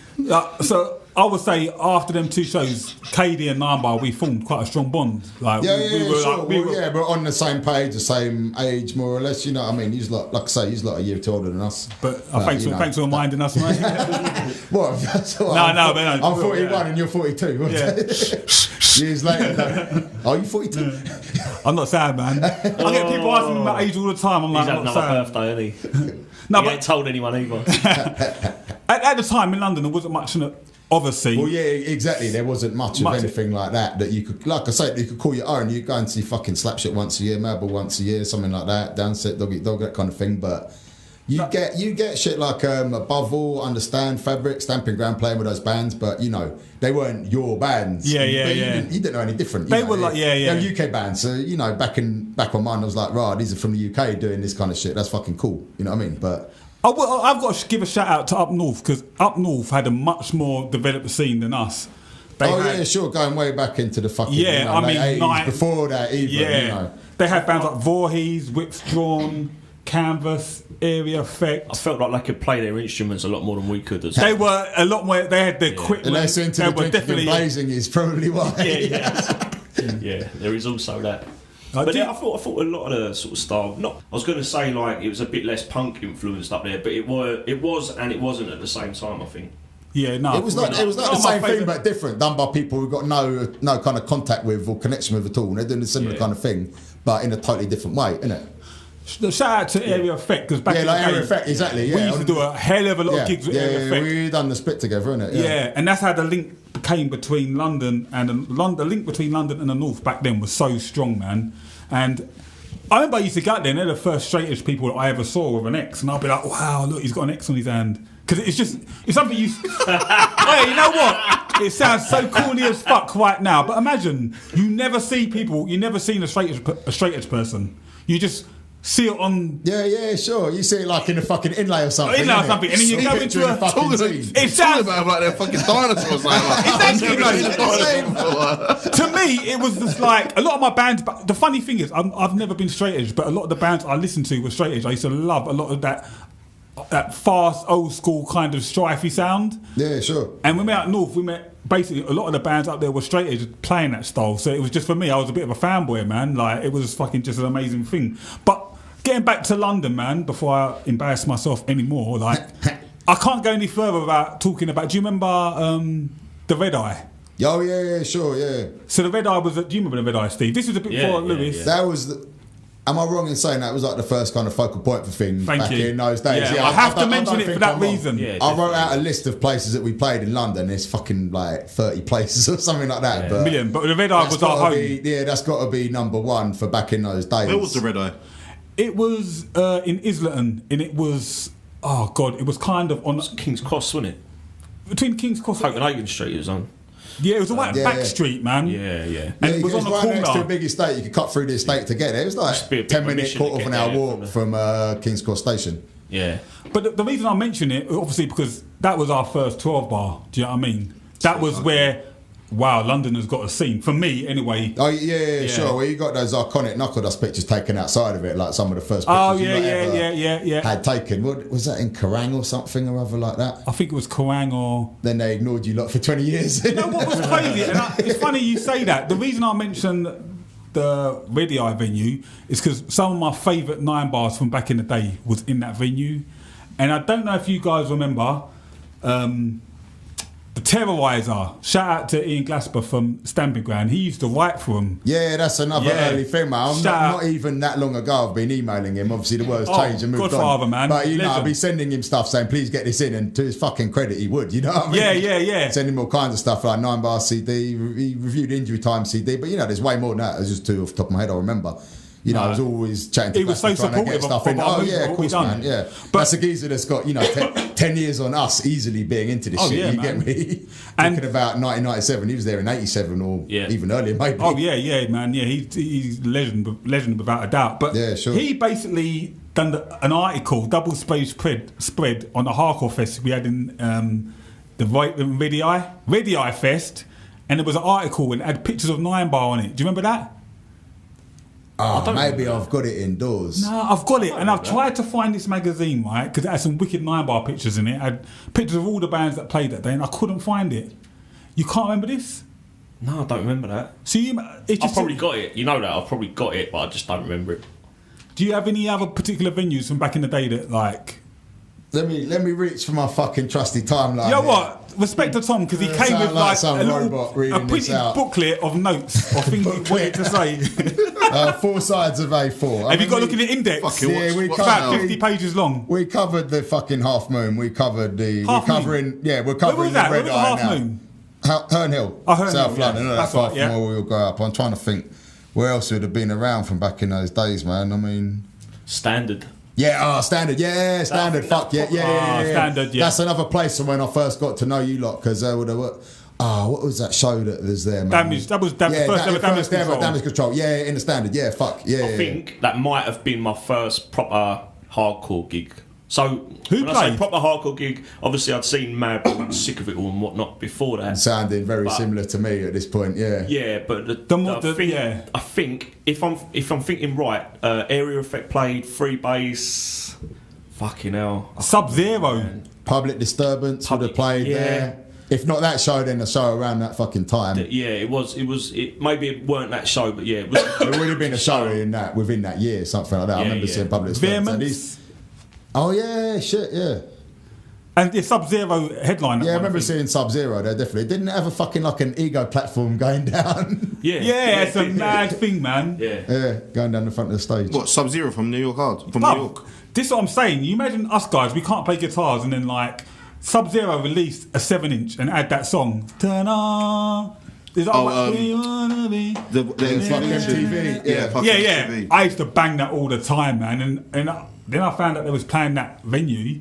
So I would say after them two shows, KD and Ninebar, we formed quite a strong bond. Like, we're on the same page, the same age, more or less. You know what I mean? He's like I say, he's like a year too older than us. But thanks for reminding us, mate. What? I'm 41 and you're 42. Yeah. Years later, are you 42? I'm not sad, man. I get people asking me about age all the time. I'm like, He's I'm had not another sad. birthday, isn't he? No, He but ain't told anyone either. at the time in London, there wasn't much of a scene. Well, yeah, exactly. There wasn't much of anything like that you could, like I say, you could call your own. You go and see fucking Slapshot once a year, Melbourne once a year, something like that. Downset, dog, that kind of thing. But you get shit like Above All, Understand, Fabric, Stamping Ground, playing with those bands, but you know they weren't your bands. Yeah. You didn't know any different. They were like, they're UK bands. So you know, back on mine, I was like, right, these are from the UK doing this kind of shit. That's fucking cool. You know what I mean? But I've got to give a shout out to Up North, because Up North had a much more developed scene than us. Sure, going way back into the fucking late 80s, before that even. Yeah, you know. They had bands like Voorhees, Whips Drawn, Canvas, Area Effect. I felt like they could play their instruments a lot more than we could. They were a lot more. They had the equipment. And they're into the drinking and blazing is probably why. Yeah, there is also that. But I thought a lot of the sort of style. I was going to say like it was a bit less punk influenced up there, but it was and it wasn't at the same time. I think. Yeah, no. It was like the same thing, but different, done by people who've got no kind of contact with or connection with at all. And they're doing a similar kind of thing, but in a totally different way, innit? Shout out to Area Effect, because back in the day, Area Effect, exactly. Yeah, we used to do a hell of a lot of gigs with Area Effect. We done the split together, innit? Yeah, and that's how the link came between London and the link between London and the North back then was so strong, man. And I remember I used to go out there, and they're the first straight edge people that I ever saw with an X, and I'll be like, wow, look, he's got an X on his hand. Because it's something you... Hey, you know what? It sounds so corny as fuck right now, but imagine, you never seen a straight edge person. You just see it on... Yeah, sure. You see it like in a fucking inlay or something. And then you go into a fucking scene. It sounds about like they're fucking dinosaurs. To me, it was just like a lot of my bands. But the funny thing is, I've never been straight edge, but a lot of the bands I listened to were straight edge. I used to love a lot of that fast, old school kind of strifey sound. Yeah, sure. And when we were out north, we met basically a lot of the bands up there were straight edge playing that style. So it was just, for me, I was a bit of a fanboy, man. Like, it was fucking just an amazing thing. But getting back to London, man, before I embarrass myself anymore, like, I can't go any further without talking about... Do you remember the Red Eye? Oh, yeah, sure, yeah. So the Red Eye was... Do you remember the Red Eye, Steve? This was a bit before Lewis. Yeah. That was... Am I wrong in saying that was like the first kind of focal point for things back in those days? Yeah, I have to mention it for that reason. Yeah, I wrote out a list of places that we played in London. There's fucking like 30 places or something like that. But million. But the Red Eye was our home. That's got to be number one for back in those days. Where was the Red Eye? It was in Islington, and it was... Oh, God, it was kind of on... King's Cross, wasn't it? Between King's Cross... Copenhagen Street it was on. Yeah, it was a back street, man. Yeah. And it was on the right corner. next to a big estate. You could cut through the estate to get there. It was like 10-minute, quarter of an hour walk from King's Cross Station. Yeah. But the reason I mention it, obviously, because that was our first 12 bar. Do you know what I mean? That was where wow, London has got a scene. For me, anyway. Oh yeah, sure. Well, you got those iconic knuckle dust pictures taken outside of it, like some of the first pictures. Oh you yeah. had taken. What was that, in Kerrang or something or other like that? I think it was Kerrang or. Then they ignored you lot for 20 years. You know what was crazy? It's funny you say that. The reason I mentioned the Red Eye venue is because some of my favourite Ninebars from back in the day was in that venue, and I don't know if you guys remember. The Terrorizer, shout out to Ian Glasper from Stamping Ground. He used to write for him. Yeah, that's another early thing, man. I'm Shout not even that long ago. I've been emailing him. Obviously, the world's changed and moved Godfather, on. man. But you know, Legend. I'd be sending him stuff saying, "Please get this in." And to his fucking credit, he would. You know what I mean? Yeah. Sending him all kinds of stuff like Ninebar CD. He reviewed Injury Time CD. But you know, there's way more than that. It's just two off the top of my head. I remember. You know, I was always chatting to He was so Glasper trying to get supportive stuff of in. what Oh yeah, of course, man. Yeah, but that's a geezer that's got 10 years on us easily being into this shit. Yeah, you man. get me? Thinking about 1997, he was there in 87 or even earlier, maybe. Oh yeah, man. Yeah, he's legend without a doubt. But yeah, sure. He basically done an article, double space spread on the Hardcore Fest we had in the Red Eye Fest, and there was an article and it had pictures of Ninebar on it. Do you remember that? Oh, maybe I've got it indoors. No, I've got it, and I've tried to find this magazine, right? Because it had some wicked Ninebar pictures in it. It had pictures of all the bands that played that day, and I couldn't find it. You can't remember this? No, I don't remember that. So I've probably got it. You know that I've probably got it, but I just don't remember it. Do you have any other particular venues from back in the day that like? Let me reach for my fucking trusty timeline. You know what? Respect to Tom because he came with like a printed booklet of notes or things he wanted to say. 4 sides of A4. Have you got to look at the index? Yeah, we covered about 50 pages long. We covered the fucking Half Moon. We covered the. Half we're covering. Moon? Yeah, we're covering Where the was Red that? Eye Half now. Moon? Herne Hill, Herne South Hill, London. yeah. Not That's that far right, yeah. from where we all grow up. I'm trying to think where else would have been around from back in those days, man. I mean, Standard. Yeah, Standard. Yeah, Standard. Fuck yeah. Standard. Yeah. That's another place from when I first got to know you lot because what was that show that was there, man? Damage. That was first ever Damage Control. Yeah, in the Standard. Yeah, fuck. Yeah. I think that might have been my first proper hardcore gig. So Who when I say proper hardcore gig, obviously I'd seen Mad and Sick of It All and whatnot before that. Sounding very similar to me at this point. Yeah. Yeah, but I think if I'm thinking right, Area Effect played, Free Bass, fucking hell, Sub-Zero, Public Disturbance would have played there. If not that show, then the show around that fucking time. Yeah, it was. Maybe it weren't that show, but yeah, it was. It would have been a show within that year, something like that. I remember seeing Public Disturbance. Oh yeah, shit, yeah. And the Sub-Zero headline. Yeah, I remember seeing Sub-Zero there, definitely. Didn't it have a fucking like an ego platform going down? Yeah, it's a mad thing, man. Yeah, going down the front of the stage. What, Sub-Zero from New York Hard? From New York? This is what I'm saying. You imagine us guys, we can't play guitars and then like Sub-Zero released a 7-inch and add that song. Turn on. Is that what we wanna be? The fucking MTV. Yeah. MTV. I used to bang that all the time, man. And then I found out they was playing that venue.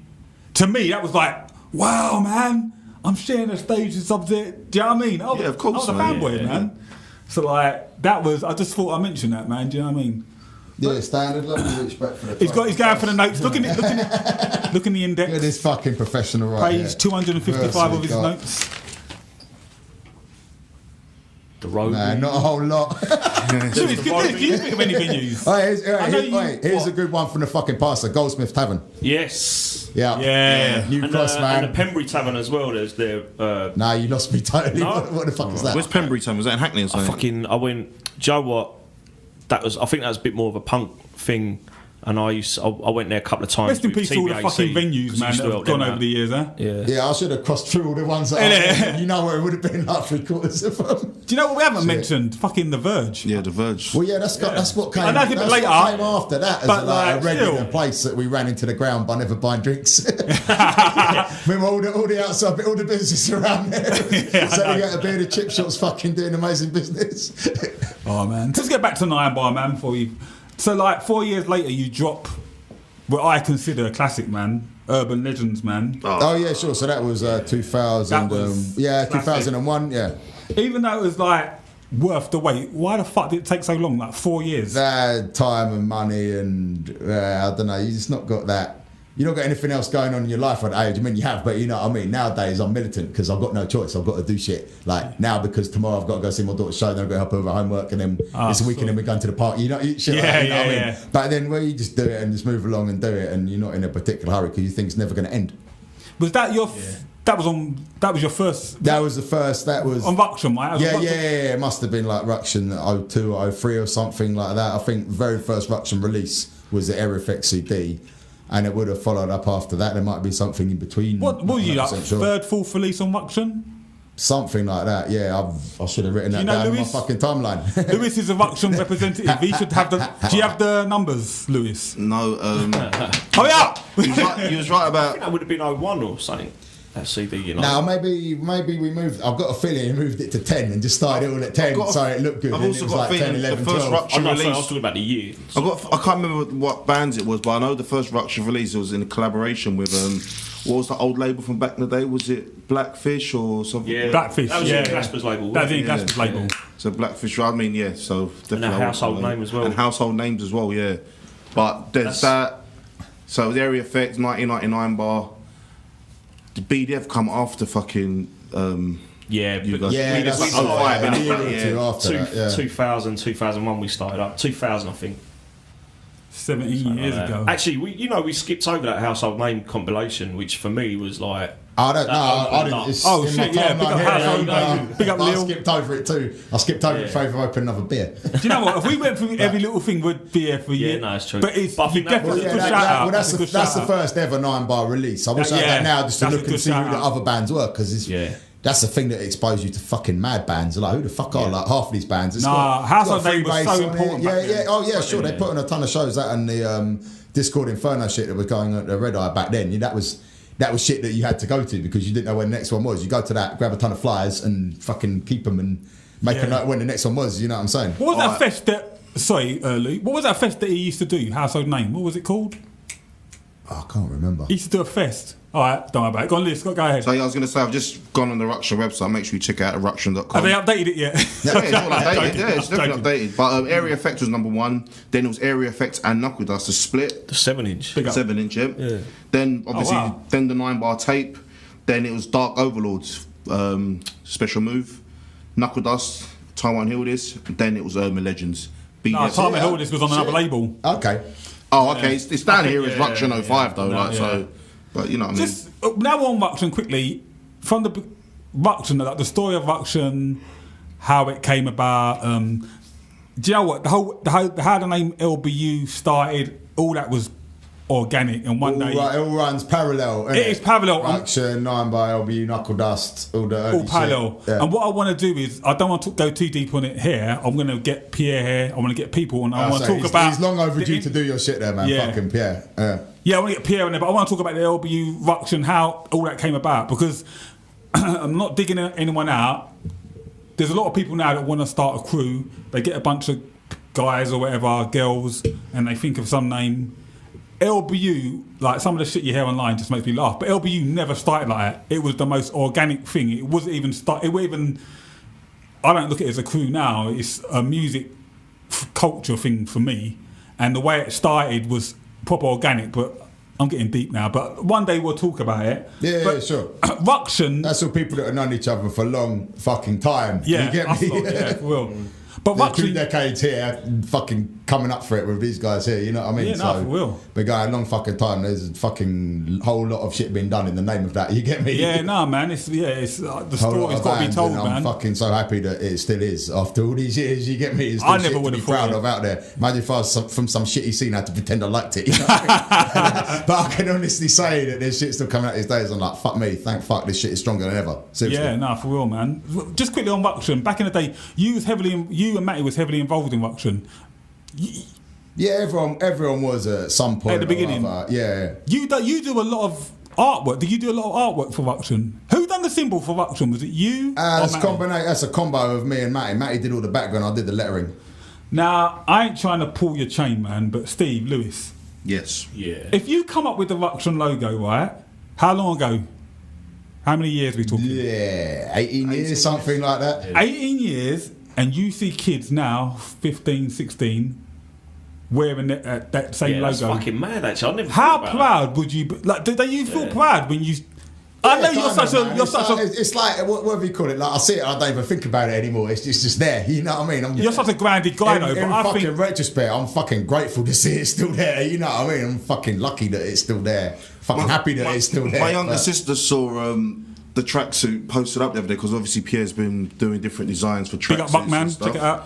To me, that was like, wow, man, I'm sharing a stage with Sub-Zero. Do you know what I mean? Yeah, of course. I was a fanboy, man. So like, that was, I just thought I mentioned that, man. Do you know what I mean? Yeah, Standard. Let me reach back for the. He's going for the notes. Look in the index. Look at this fucking professional right Page 255 of his notes. The road. Nah, not a whole lot. Do you think of any venues? Here's a good one from the fucking past, the Goldsmith Tavern. Yes. Yeah. New Cross, man. And the Pembury Tavern as well. There's the. Nah, you lost me totally. No? What the fuck is that? Where's Pembury Town? Was that in Hackney or something? I went. Do you know what? I think that was a bit more of a punk thing. And I went there a couple of times. Rest in peace to all the fucking venues, man, that have gone over the years, huh? Yeah, I should have crossed through all the ones that you know where it would have been like 3/4 of them. Do you know what we haven't mentioned? Fucking The Verge. Yeah, The Verge. Well, yeah, that's what came. I know it's a bit later, what came after that as but a regular still. place that we ran into the ground by never buying drinks. Remember all the outside, all the businesses around there. So we got to be the chip shops, fucking doing amazing business. Oh man, let's get back to Ninebar, man. Before you, so like 4 years later, you drop what I consider a classic, man. Urban Legends, man. Oh yeah, sure. So that was 2000. That was 2001. Yeah. Even though it was like worth the wait, why the fuck did it take so long? Like 4 years. Time and money and I don't know. You just not got that. you don't got anything else going on in your life at that age. I mean, you have, but you know what I mean. Nowadays, I'm militant because I've got no choice. I've got to do shit. Like now, because tomorrow I've got to go see my daughter's show, then I've got to help her with her homework, and then it's a weekend, and we're going to the park. You know, shit like that, you know what I mean? But then, well, you just do it and just move along and do it, and you're not in a particular hurry because you think it's never going to end. Was that your? That was your first. That was the first. That was on Ruction, right? Yeah. It must have been like Ruction 02 or 03 or something like that. I think the very first Ruction release was the Area Effects CD, and it would have followed up after that. There might be something in between. What were you like? Sure. Third, fourth release on Ruction? Something like that. Yeah, I should have written that down in my fucking timeline. Lewis is a Ruction representative. He should have the. Do you have the numbers, Lewis? No. Hurry up! You was right I about. think that would have been 01 or something. That CD, you know. Now maybe we moved. I've got a feeling he moved it to 10 and just started it all at 10, so it looked good. I've and also it was got like a 10, feeling 11, the first 12. Ruction I release. was talking about the year. I can't remember what bands it was, but I know the first Ruction release was in a collaboration with what was the old label from back in the day? Was it Blackfish or something? Yeah, Blackfish. That was in Glasper's label. That was in Glasper's label. So Blackfish, I mean, yeah. So definitely And a household name as well. And household names as well, yeah. But there's that. So the Area Effects, 1999 bar. The BDF come after fucking. Yeah, you but guys. Yeah, That's like that's 05, a innit? year or Yeah. two after that, yeah. 2000, 2001 we started up. 2000, I think. 17 years ago. Actually, we skipped over that household name compilation, which for me was like. I don't know. I opened didn't. up. It's Oh, in shit, my yeah, big timeline up here, household yeah, name. Big up I Lil. skipped over it too. I skipped over it in favour of opening another beer. Do you know what? If we went through every little thing, would be here for you. Yeah, no, it's true. But it's But I think that definitely was- a good shout out. That's a good the shout out. first ever 9-bar release. I wish I had Yeah, that now just to that's a look and good see who shout the out. other bands were, because that's the thing that exposed you to fucking mad bands. Like, who the fuck are like half of these bands? It's Nah, got Household free Name was bass so on it. important back then. Oh yeah, sure. They put on a ton of shows that and the Discord Inferno shit that was going on at the Red Eye back then. That was shit that you had to go to because you didn't know when the next one was. You go to that, grab a ton of flyers and fucking keep them and make a note when the next one was. You know what I'm saying? What was that fest that... Sorry, Luke. What was that fest that he used to do? Household Name. What was it called? Oh, I can't remember. He used to do a fest. All right, don't worry about it. Go on, Liz. Go ahead. So yeah, I was going to say, I've just gone on the Ruction website. Make sure you check it out at ruction.com. Have they updated it yet? Yeah, it's all updated. Joking. Yeah, it's definitely Joking. updated. But Area Effects was number 1. Then it was Area Effects and Knuckle Dust, a split. The 7-inch. Big up. 7-inch, yeah. Then obviously, wow. then the 9-bar tape. Then it was Dark Overlords, Special Move, Knuckle Dust, Taiwan Hill This. Then it was Urban Legends. No, BDF. Time and All This was on another label. Okay. Oh, okay. It's down here as yeah, Ruction 05 though, like yeah. so. But you know what I mean. Just now on Ruction quickly from the Ruction, like the story of Ruction, how it came about. Do you know what how the name LBU started? All that was organic, and one day It all runs parallel. It is parallel. Action, 9-bar, LBU, Knuckle Dust, all the early all parallel. shit. Yeah. And what I want to do is, I don't want to go too deep on it here. I'm going to get Pierre here. I want to get people, and I want to talk about. He's long overdue to do your shit there, man. Yeah. Fucking Pierre. Yeah, I want to get Pierre in there, but I want to talk about the LBU Ruction, how all that came about, because I'm not digging anyone out. There's a lot of people now that want to start a crew. They get a bunch of guys or whatever, girls, and they think of some name. LBU, like some of the shit you hear online just makes me laugh, but LBU never started like that. It was the most organic thing. It wasn't even I don't look at it as a crew now. It's a music culture thing for me, and the way it started was proper organic. But I'm getting deep now. But one day we'll talk about it. Yeah, sure. Ruction. That's all people that have known each other for a long fucking time. Yeah, you get us me? lot, yeah, for real. But There's 2 Ruction, decades here, fucking coming up for it with these guys here. You know what I mean? Yeah, no, for real. Been going a long fucking time. There's a fucking whole lot of shit being done in the name of that. You get me? yeah, no, man. It's the Whole lot story's of got to be bands, told, and man. I'm fucking so happy that it still is after all these years. You get me? It's I still never shit would to be have thought proud it. of out there. Imagine if I was from some shitty scene, I had to pretend I liked it. You know what I mean? But I can honestly say that there's shit still coming out these days. I'm like, fuck me, thank fuck, this shit is stronger than ever. Seriously. Yeah, no, for real, man. Just quickly on Ruction. Back in the day, you and Matty was heavily involved in Ruction. Yeah, everyone was at some point At the beginning. or other. Yeah. You do a lot of artwork. Did you do a lot of artwork for Ruction? Who done the symbol for Ruction? Was it you? or Matty? That's a combo of me and Matty. Matty did all the background. I did the lettering. Now, I ain't trying to pull your chain, man, but Steve, Lewis, Yes. Yeah. if you come up with the Ruction logo, right, how long ago? How many years we talking? Yeah, 18 years, something like that. 18 years, and you see kids now, 15, 16, wearing that same That's logo. fucking mad. Actually, I never. How thought about proud would you be? Like, do you feel proud when you? I know you're such a. It's like whatever you call it. Like I see it, I don't even think about it anymore. It's just there. You know what I mean? You're such a grounded guy, though. In But I fucking think retrospect, I'm fucking grateful to see it still there. You know what I mean? I'm fucking lucky that it's still there. Fucking happy that it's still there. My younger sister saw the tracksuit posted up the other day because obviously Pierre's been doing different designs for big up tracksuits. Buckman, check it out.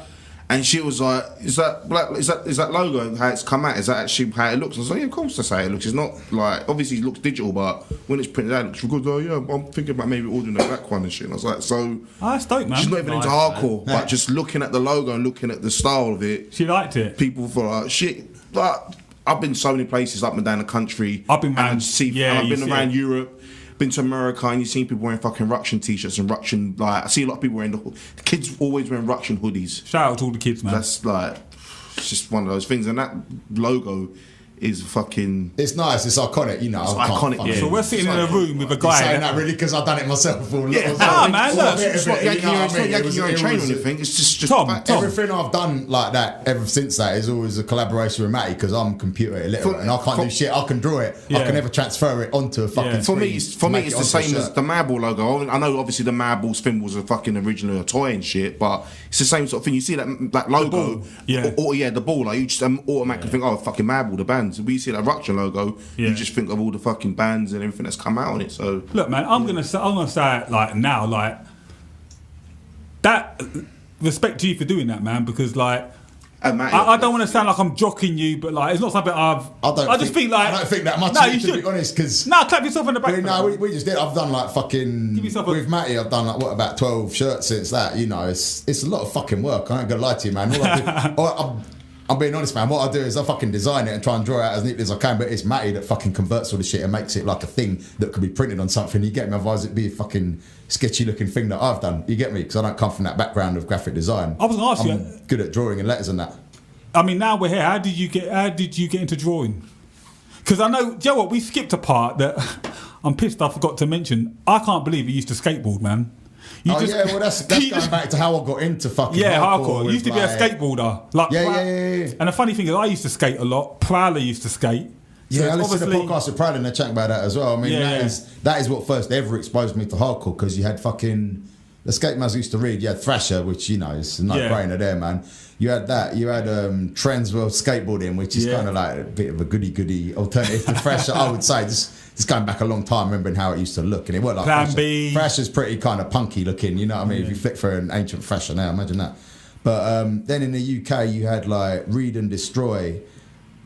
And she was like, "Is that logo how it's come out? Is that actually how it looks?" I was like, "Yeah, of course that's how it looks. It's not like obviously it looks digital, but when it's printed out, it looks good." Oh yeah, I'm thinking about maybe ordering a black one and shit. And I was like, "So that's dope, man." She's not even into hardcore, but just looking at the logo and looking at the style of it, she liked it. People thought like shit. Like I've been so many places up and down the country. I've been around I've been around Europe. Been to America and you've seen people wearing fucking Ruction t-shirts and Ruction, like I see a lot of people wearing the kids always wearing Ruction hoodies. Shout out to all the kids, man. That's like it's just one of those things, and that logo is fucking. It's nice. It's iconic. You know, it's iconic. Yeah. So we're sitting in a room with a guy. Saying that really because I've done it myself. Man, look, it's not yanking your own chain or anything. It's just Tom. Everything I've done like that ever since that is always a collaboration with Matty because I'm computer illiterate and I can't do shit. I can draw it. I can never transfer it onto a fucking. For me, it's the same as the Madball logo. I know obviously the Madball spin was a fucking originally a toy and shit, but it's the same sort of thing. You see that logo, the ball. Like you just automatically think, oh, fucking Madball, the bands. We see that Rupture logo, you just think of all the fucking bands and everything that's come out on it. So look, man, I'm gonna say it like now, like that. Respect to you for doing that, man, because like. I don't want to sound like I'm jocking you, but like it's not something I don't think that much. No, you should be honest, because clap yourself in the back. No, we just did. I've done like fucking with Matty. I've done like about 12 shirts since that. You know, it's a lot of fucking work. I ain't gonna lie to you, man. I'm being honest, man. What I do is I fucking design it and try and draw it out as neatly as I can, but it's Matty that fucking converts all the shit and makes it like a thing that could be printed on something. You get me? Otherwise, it'd be a fucking sketchy looking thing that I've done. You get me? Because I don't come from that background of graphic design. I was going to ask you. Good at drawing and letters and that. I mean, now we're here. How did you get into drawing? Because I know, do you know what? We skipped a part that I'm pissed I forgot to mention. I can't believe you used to skateboard, man. That's going back to how I got into fucking hardcore. You used to be a skateboarder. Like, yeah. And the funny thing is, I used to skate a lot. Prowler used to skate. Yeah, I listened to the podcast with Prowler and they chat about that as well. I mean, that is what first ever exposed me to hardcore, because you had fucking... The skate mags used to read. You had Thrasher, which, you know, is a no-brainer there, man. You had that. You had Transworld Skateboarding, which is kind of like a bit of a goody alternative to Thrasher, I would say. Just going back a long time, remembering how it used to look. And it worked like Plan B. Thrasher's pretty kind of punky looking, you know what I mean? If you flick for an ancient Thrasher now, imagine that. But then in the UK, you had like Read and Destroy,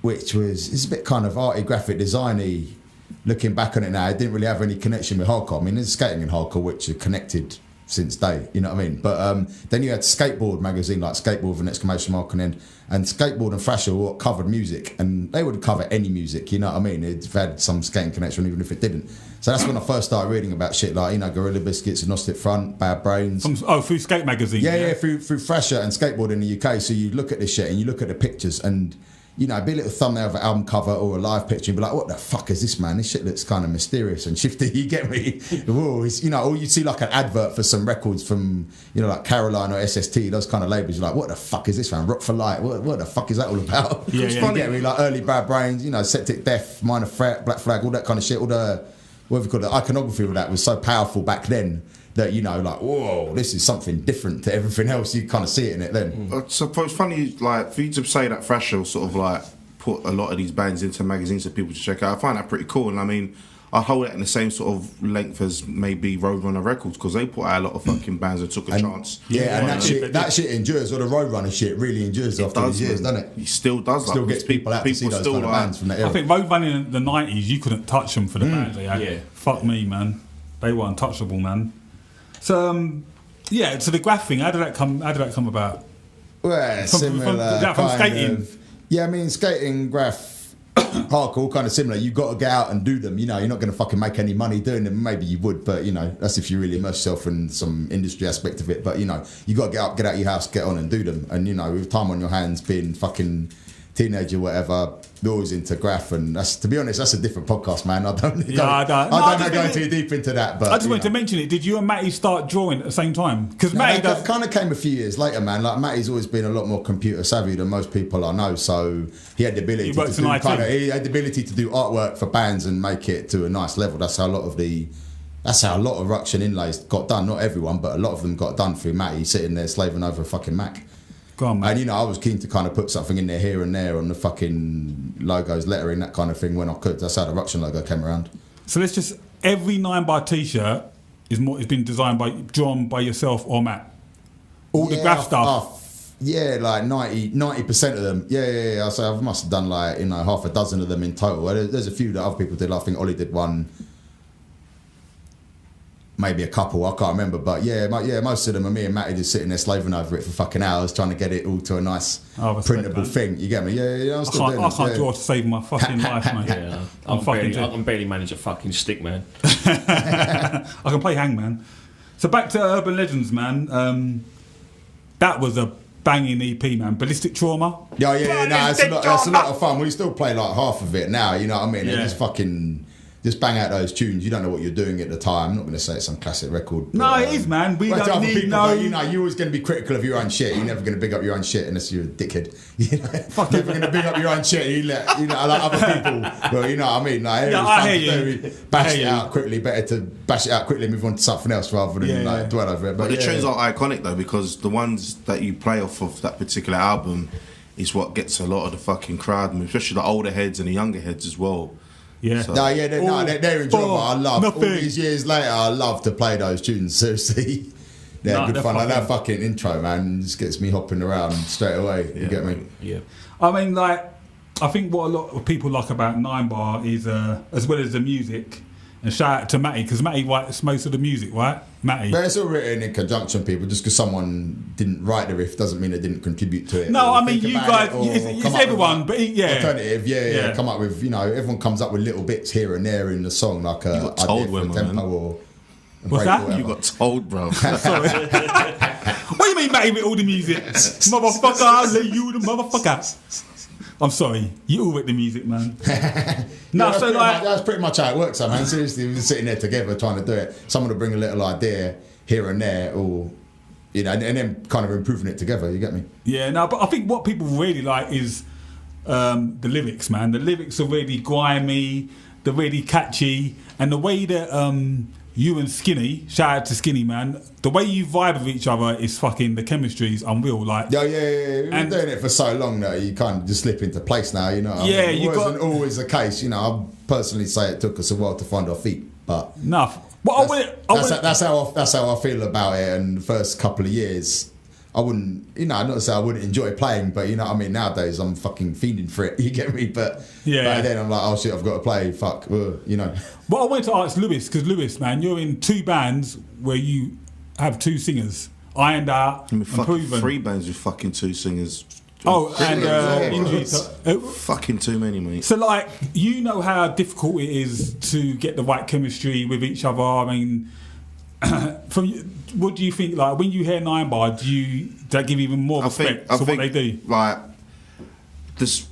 which it's a bit kind of arty, graphic designy. Looking back on it now, it didn't really have any connection with hardcore. I mean, there's skating and hardcore, which are connected since day, you know what I mean? But then you had Skateboard magazine, like Skateboard with an exclamation mark on end, and Skateboard and Thrasher were what covered music, and they would cover any music, you know what I mean? It had some skating connection even if it didn't. So that's when I first started reading about shit like, you know, Gorilla Biscuits, Agnostic Front, Bad Brains. Through Skate magazine. Yeah, through Thrasher and Skateboard in the UK. So you look at this shit and you look at the pictures and, you know, be a little thumbnail of an album cover or a live picture and be like, what the fuck is this, man? This shit looks kind of mysterious and shifty, you get me? Whoa, you know, or you see like an advert for some records from, you know, like Caroline or SST, those kind of labels. You're like, what the fuck is this, man? Rock for Light, what the fuck is that all about? It's funny. You get me? Like early Bad Brains, you know, Septic Death, Minor Threat, Black Flag, all that kind of shit. All the, what have you called it, iconography of that was so powerful back then that, you know, like, whoa, this is something different to everything else. You kind of see it in it then. So it's funny, like, for you to say that Thrasher sort of like put a lot of these bands into magazines for people to check out, I find that pretty cool. And I mean, I hold it in the same sort of length as maybe Roadrunner Records, because they put out a lot of fucking bands that took a chance. Yeah, and that shit endures, or the Roadrunner shit really endures after these years, doesn't it? It still does. Still gets people out to see those kind of bands from that era. I think Roadrunner in the 90s, you couldn't touch them for the bands they had. Yeah. Fuck me, man. They were untouchable, man. So, so the graph thing, how did that come about? Well, similar from skating? Yeah, I mean, skating, graph, hardcore, kind of similar. You've got to get out and do them. You know, you're not going to fucking make any money doing them. Maybe you would, but, you know, that's if you really immerse yourself in some industry aspect of it. But, you know, you got to get out your house, get on and do them. And, you know, with time on your hands, being fucking teenager, whatever, they're always into graph, and that's, to be honest, that's a different podcast, man. I don't go too deep into that. But I just wanted to mention it. Did you and Matty start drawing at the same time? Because Matty kind of came a few years later, man. Like Matty's always been a lot more computer savvy than most people I know, so he had the ability to do artwork for bands and make it to a nice level. That's how a lot of Ruction inlays got done. Not everyone, but a lot of them got done through Matty sitting there slaving over a fucking Mac. Go on, man. And I was keen to kind of put something in there here and there on the fucking logos, lettering, that kind of thing when I could. That's how the Ruction logo came around. So let's just, every Ninebar t-shirt is been drawn by yourself or Matt. All the graph stuff. Yeah, like 90% of them. Yeah. So I must have done like half a dozen of them in total. There's a few that other people did. I think Ollie did one. Maybe a couple, I can't remember, but most of them are me and Matty just sitting there slaving over it for fucking hours, trying to get it all to a nice printable thing. You get me? Yeah. I can't draw to save my fucking life, mate. Yeah, I can barely manage a fucking stick, man. I can play hangman. So back to Urban Legends, man. That was a banging EP, man. Ballistic Trauma. It's a lot of fun. We still play like half of it now. You know what I mean? Yeah. Just fucking. Just bang out those tunes. You don't know what you're doing at the time. I'm not going to say it's some classic record. No, it is, man. We don't need people, you're always going to be critical of your own shit. You're never going to big up your own shit unless you're a dickhead. You're never going to big up your own shit. Like other people. Well, you know what I mean. Like, I hear you. Bash it out quickly. Better to bash it out quickly and move on to something else rather than dwell over it. But the tunes are iconic though, because the ones that you play off of that particular album is what gets a lot of the fucking crowd, especially the older heads and the younger heads as well. Yeah. So. They're enjoyable. I love all these years later. I love to play those tunes. Seriously, they're good fun. Like that fucking intro, man, just gets me hopping around straight away. You get me? Yeah. I mean, like, I think what a lot of people like about Ninebar is, as well as the music. And shout out to Matty, because Matty writes most of the music, right? Matty. But it's all written in conjunction, people. Just because someone didn't write the riff doesn't mean they didn't contribute to it. No, I mean, you guys, it's everyone, but alternative, come up with, everyone comes up with little bits here and there in the song, like a idea for a tempo or what's that? You got told, bro. Sorry. What do you mean, Matty, with all the music? Motherfucker, I'll let you the motherfucker. I'm sorry, you all with the music, man. That's pretty much how it works, man. Seriously, we're sitting there together trying to do it. Someone will bring a little idea here and there, or and then kind of improving it together. You get me? Yeah, no, but I think what people really like is the lyrics, man. The lyrics are really grimy, they're really catchy, and the way that you and Skinny, shout out to Skinny, man, the way you vibe with each other is fucking, the chemistry is unreal. Like, yeah. We've been doing it for so long that you kind of just slip into place now, you know. It wasn't always the case, I personally say it took us a while to find our feet, but that's how I feel about it. And the first couple of years, I wouldn't, not to say I wouldn't enjoy playing, but you know what I mean, nowadays I'm fucking fiending for it, you get me? But back then I'm like, oh shit, I've got to play, fuck, Well, I wanted to ask Lewis, because Lewis, man, you're in two bands where you have two singers, Ironed Out and Proven. 3 bands with fucking 2 singers. Injuries. Fucking too many, mate. So, like, you know how difficult it is to get the right chemistry with each other. I mean, what do you think? Like, when you hear Ninebar, does that give you even more respect for what they do? Like, this,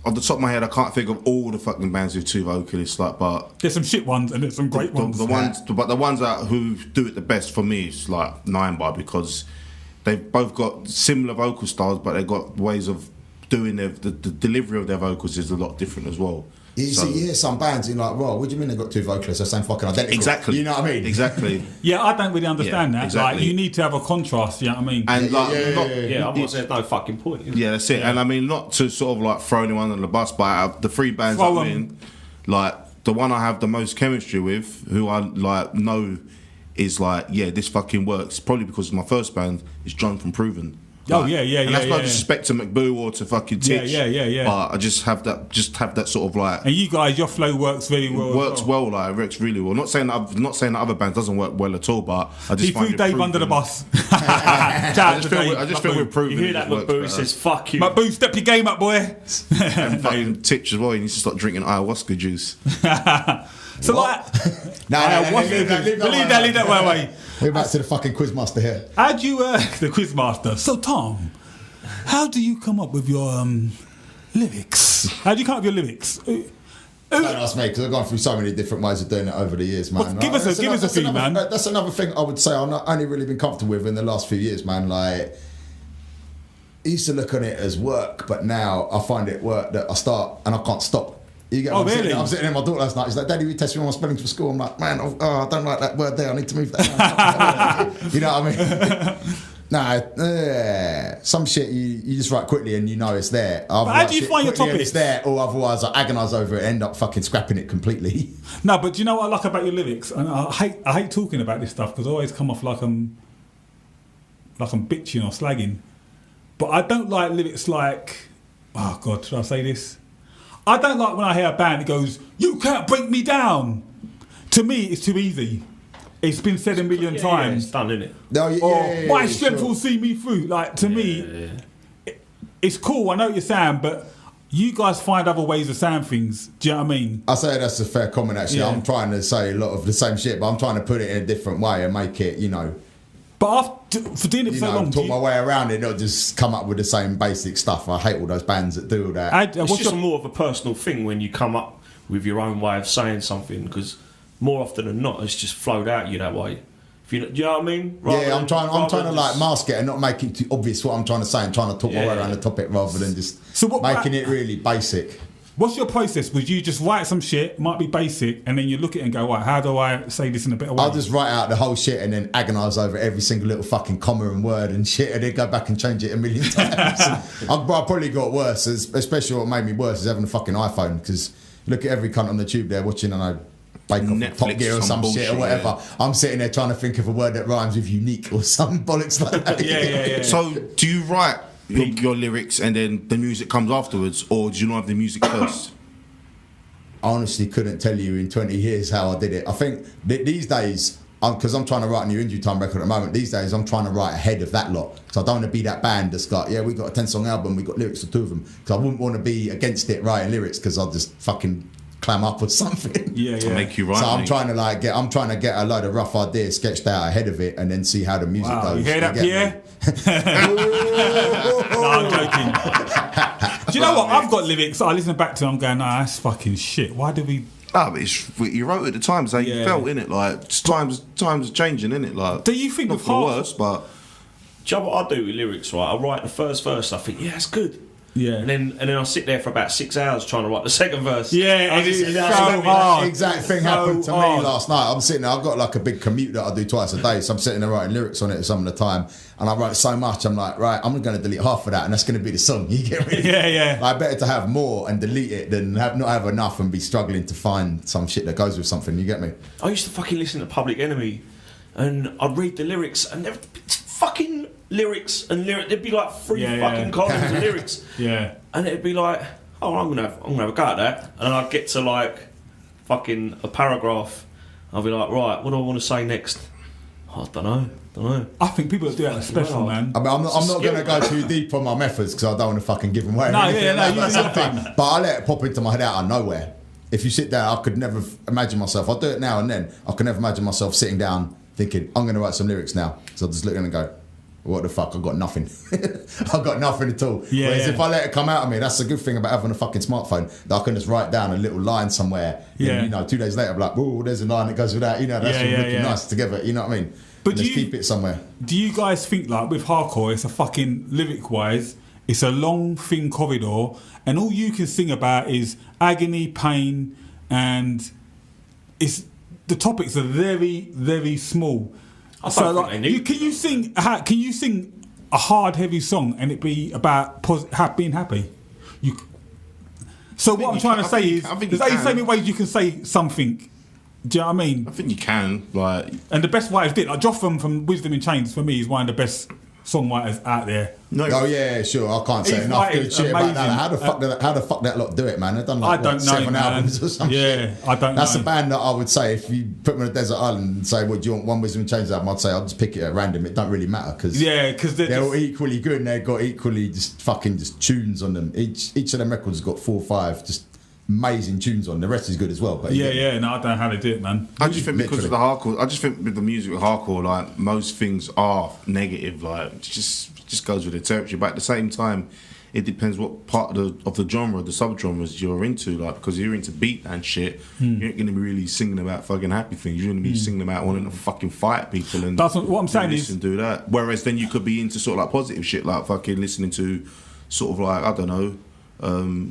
on the top of my head, I can't think of all the fucking bands with 2 vocalists. Like, but there's some shit ones and there's some great ones. But the ones who do it the best for me is like Ninebar, because they've both got similar vocal styles, but they've got ways of doing the delivery of their vocals is a lot different as well. You hear some bands, you're like, well, what do you mean they've got 2 vocalists? They sound fucking identical. Exactly. You know what I mean? Exactly. Yeah, I don't really understand that. Exactly. Like, you need to have a contrast, you know what I mean? And otherwise there's no fucking point. Yeah, that's it. Yeah. And I mean, not to sort of like throw anyone on the bus, but out of the 3 bands I'm in, like, the one I have the most chemistry with, who I like know is like, this fucking works, probably because my first band is John from Proven. Like, and that's no disrespect to McBoo or to fucking Titch. Yeah. But I just have that sort of like. And you guys, your flow works very well. It works really well. Not saying that other bands doesn't work well at all, but I just he find threw Dave Proven. under the bus. I just feel we're Proven. You hear that McBoo? He says, "Fuck you." McBoo, step your game up, boy. And fucking Titch as well. He needs to start drinking ayahuasca juice. So what? Leave that way. We're back to the fucking quizmaster here. How'd you, the quizmaster? So Tom, how do you come up with your Lyrics. How do you come up with your lyrics? Don't ask me, because I've gone through so many different ways of doing it over the years, man. Well, give us a few, man. That's another thing I would say I've not only really been comfortable with in the last few years, man. Like, I used to look on it as work, but now I find it work that I start and I can't stop. You get what really? I'm sitting there with my daughter last night. She's like, Daddy, we tested me on my spelling for school. I'm like, man, I don't like that word there. I need to move that. You know what I mean? Some shit you just write quickly and you know it's there. But how do you find your topics? It's there, or otherwise I agonise over it, end up fucking scrapping it completely. No, but do you know what I like about your lyrics? And I hate talking about this stuff because I always come off like I'm bitching or slagging. But I don't like lyrics like, oh God, should I say this? I don't like when I hear a band that goes, "You can't break me down." To me, it's too easy. It's been said a million times. It's done, isn't it? No, My strength will see me through. Like, to me, it's cool. I know what you're saying, but you guys find other ways of saying things. Do you know what I mean? I say that's a fair comment, actually. Yeah. I'm trying to say a lot of the same shit, but I'm trying to put it in a different way and make it, But for doing it for so long, talk my way around it, not just come up with the same basic stuff. I hate all those bands that do all that. It's just more of a personal thing when you come up with your own way of saying something, because more often than not, it's just flowed out you that way. Do you know what I mean? I'm trying to like mask it and not make it too obvious what I'm trying to say, and trying to talk my way around the topic rather than just making it really basic. What's your process? Would you just write some shit, might be basic, and then you look at it and go, right, how do I say this in a better way? I'll just write out the whole shit and then agonise over every single little fucking comma and word and shit, and then go back and change it a million times. I probably got worse, especially what made me worse is having a fucking iPhone, because look at every cunt on the tube there watching, I don't know, Bake Off Netflix, Top Gear or some shit or whatever. Yeah. I'm sitting there trying to think of a word that rhymes with unique or some bollocks like that. Yeah. So do you write your lyrics and then the music comes afterwards, or do you not have the music first? I honestly couldn't tell you in 20 years how I did it. I think that these days, because I'm trying to write a new Injury Time record at the moment, these days I'm trying to write ahead of that lot. So I don't want to be that band that's got, we got a 10-song album, we got lyrics for 2 of them. Because I wouldn't want to be against it writing lyrics, because I'll just fucking clam up or something. To make you write. So I'm trying to get a load of rough ideas sketched out ahead of it, and then see how the music goes. You hear that, Pierre? No, I'm joking. Do you know what? I've got lyrics I listen back to, I'm going, nah, that's fucking shit. Why did we... But you wrote at the time, so you felt, innit? Like, times are changing, innit? Like, do you think not with for the worse, but... Do you know what I do with lyrics, right? I write the first verse, I think, yeah, it's good. Yeah. And then I sit there for about 6 hours trying to write the second verse. Yeah, it's so hard. That exact thing happened to me last night. I'm sitting there, I've got like a big commute that I do twice a day, so I'm sitting there writing lyrics on it some of the time, and I write so much, I'm like, right, I'm going to delete half of that, and that's going to be the song. You get me? Yeah. Like, better to have more and delete it than not have enough and be struggling to find some shit that goes with something. You get me? I used to fucking listen to Public Enemy, and I'd read the lyrics, and they're fucking lyrics, there'd be like 3 fucking columns of lyrics. Yeah. And it'd be like, oh, I'm gonna have a go at that. And I'd get to like fucking a paragraph. I'll be like, right, what do I want to say next? Oh, I don't know. I think people that do that are special, man. I mean, I'm not going to go too deep on my methods, because I don't want to fucking give them away. No, you do something. But I let it pop into my head out of nowhere. If you sit down, I could never imagine myself. I'll do it now and then. I can never imagine myself sitting down thinking, I'm going to write some lyrics now. So I'll just look and go, what the fuck, I've got nothing. I've got nothing at all. Yeah, Whereas if I let it come out of me, that's the good thing about having a fucking smartphone, that I can just write down a little line somewhere. Yeah. And, 2 days later, I'm like, oh, there's a line that goes with that. That's looking nice together. You know what I mean? But just keep it somewhere. Do you guys think, like, with hardcore, it's a fucking, lyric-wise, it's a long, thin corridor, and all you can sing about is agony, pain, and the topics are very, very small. So, like, can you sing a hard, heavy song and it be about being happy? So what I'm trying to say is, there's so many ways you can say something. Do you know what I mean? I think you can, like... And the best way of it, like Jotham from Wisdom in Chains, for me, is one of the best songwriters out there. No. Oh yeah, sure. I can't say enough good shit about that. How the fuck that lot do it, man? They've done like 7 albums or something. Yeah, I don't know. That's a band that I would say, if you put me on a desert island and say, "What do you want? One Wisdom and Chains album?" I'd say I'll just pick it at random. It don't really matter, because they're all equally good and they've got equally just tunes on them. Each of them records has got 4 or 5 just amazing tunes on. The rest is good as well. But no, I don't know how they do it, man. I just think because of the hardcore, I just think with the music with hardcore, like, most things are negative. Like, it just goes with the territory. But at the same time, it depends what part of the genre, the sub-genres you're into. Like, because you're into beat and shit, you ain't gonna be really singing about fucking happy things. You're gonna be singing about wanting to fucking fight people and That's what I'm saying is do that. Whereas then you could be into sort of like positive shit, like fucking listening to sort of like, I don't know,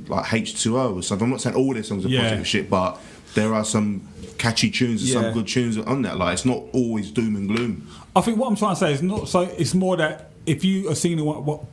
like H2O or something. I'm not saying all their songs are positive shit, but there are some catchy tunes and some good tunes on that. Like, it's not always doom and gloom. I think what I'm trying to say is not so. It's more that if you are singing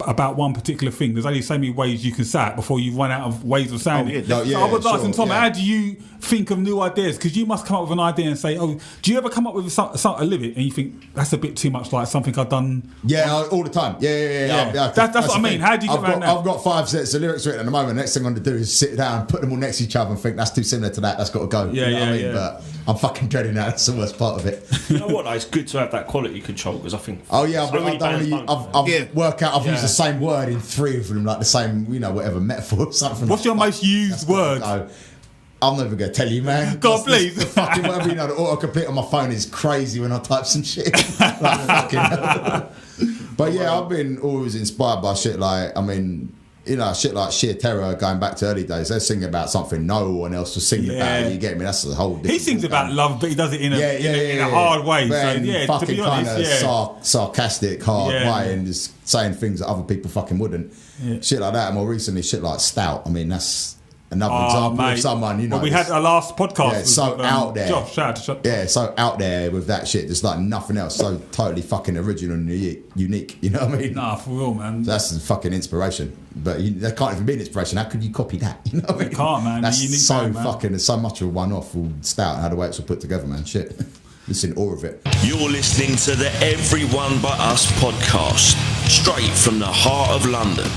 about one particular thing, there's only so many ways you can say it before you run out of ways of saying it. No, So I was asking Tom, how do you think of new ideas? Because you must come up with an idea and say, "Oh, do you ever come up with a lyric and you think that's a bit too much like something I've done?" Yeah, all the time. Yeah. That's what I mean. How do you get around that? I've got 5 sets of lyrics written at the moment. Next thing I'm going to do is sit down, put them all next to each other, and think that's too similar to that. That's got to go. You know what I mean? But I'm fucking dreading that. That's the worst part of it. You know what? Though? It's good to have that quality control because I think. Oh yeah, so many bands don't. I've worked out. I've used the same word in 3 of them, like the same, whatever metaphor or something. What's your most used word? I'm never going to tell you, man. God, please. The fucking whatever, the autocomplete on my phone is crazy when I type some shit. Like, fucking. But yeah, I've been always inspired by shit like, shit like Sheer Terror going back to early days. They're singing about something no one else was singing about. You get me? That's the whole different. He sings about love, but he does it in a hard way. But so, to be honest, sarcastic, hard way, and just saying things that other people fucking wouldn't. Shit like that. And more recently, shit like Stout. I mean, that's another example of someone, Well, we had our last podcast. Yeah, so out there. Josh, shout out. Yeah, so out there with that shit. There's like nothing else. So totally fucking original and unique. You know what I mean? Nah, for real, man. That's a fucking inspiration. But that can't even be an inspiration. How could you copy that? You know what I mean? You can't, man. That's unique so band, man. fucking. There's so much of a one-off with Stout and how the way it's all put together, man. Shit. Just in awe of it. You're listening to the Everyone But Us podcast, straight from the heart of London.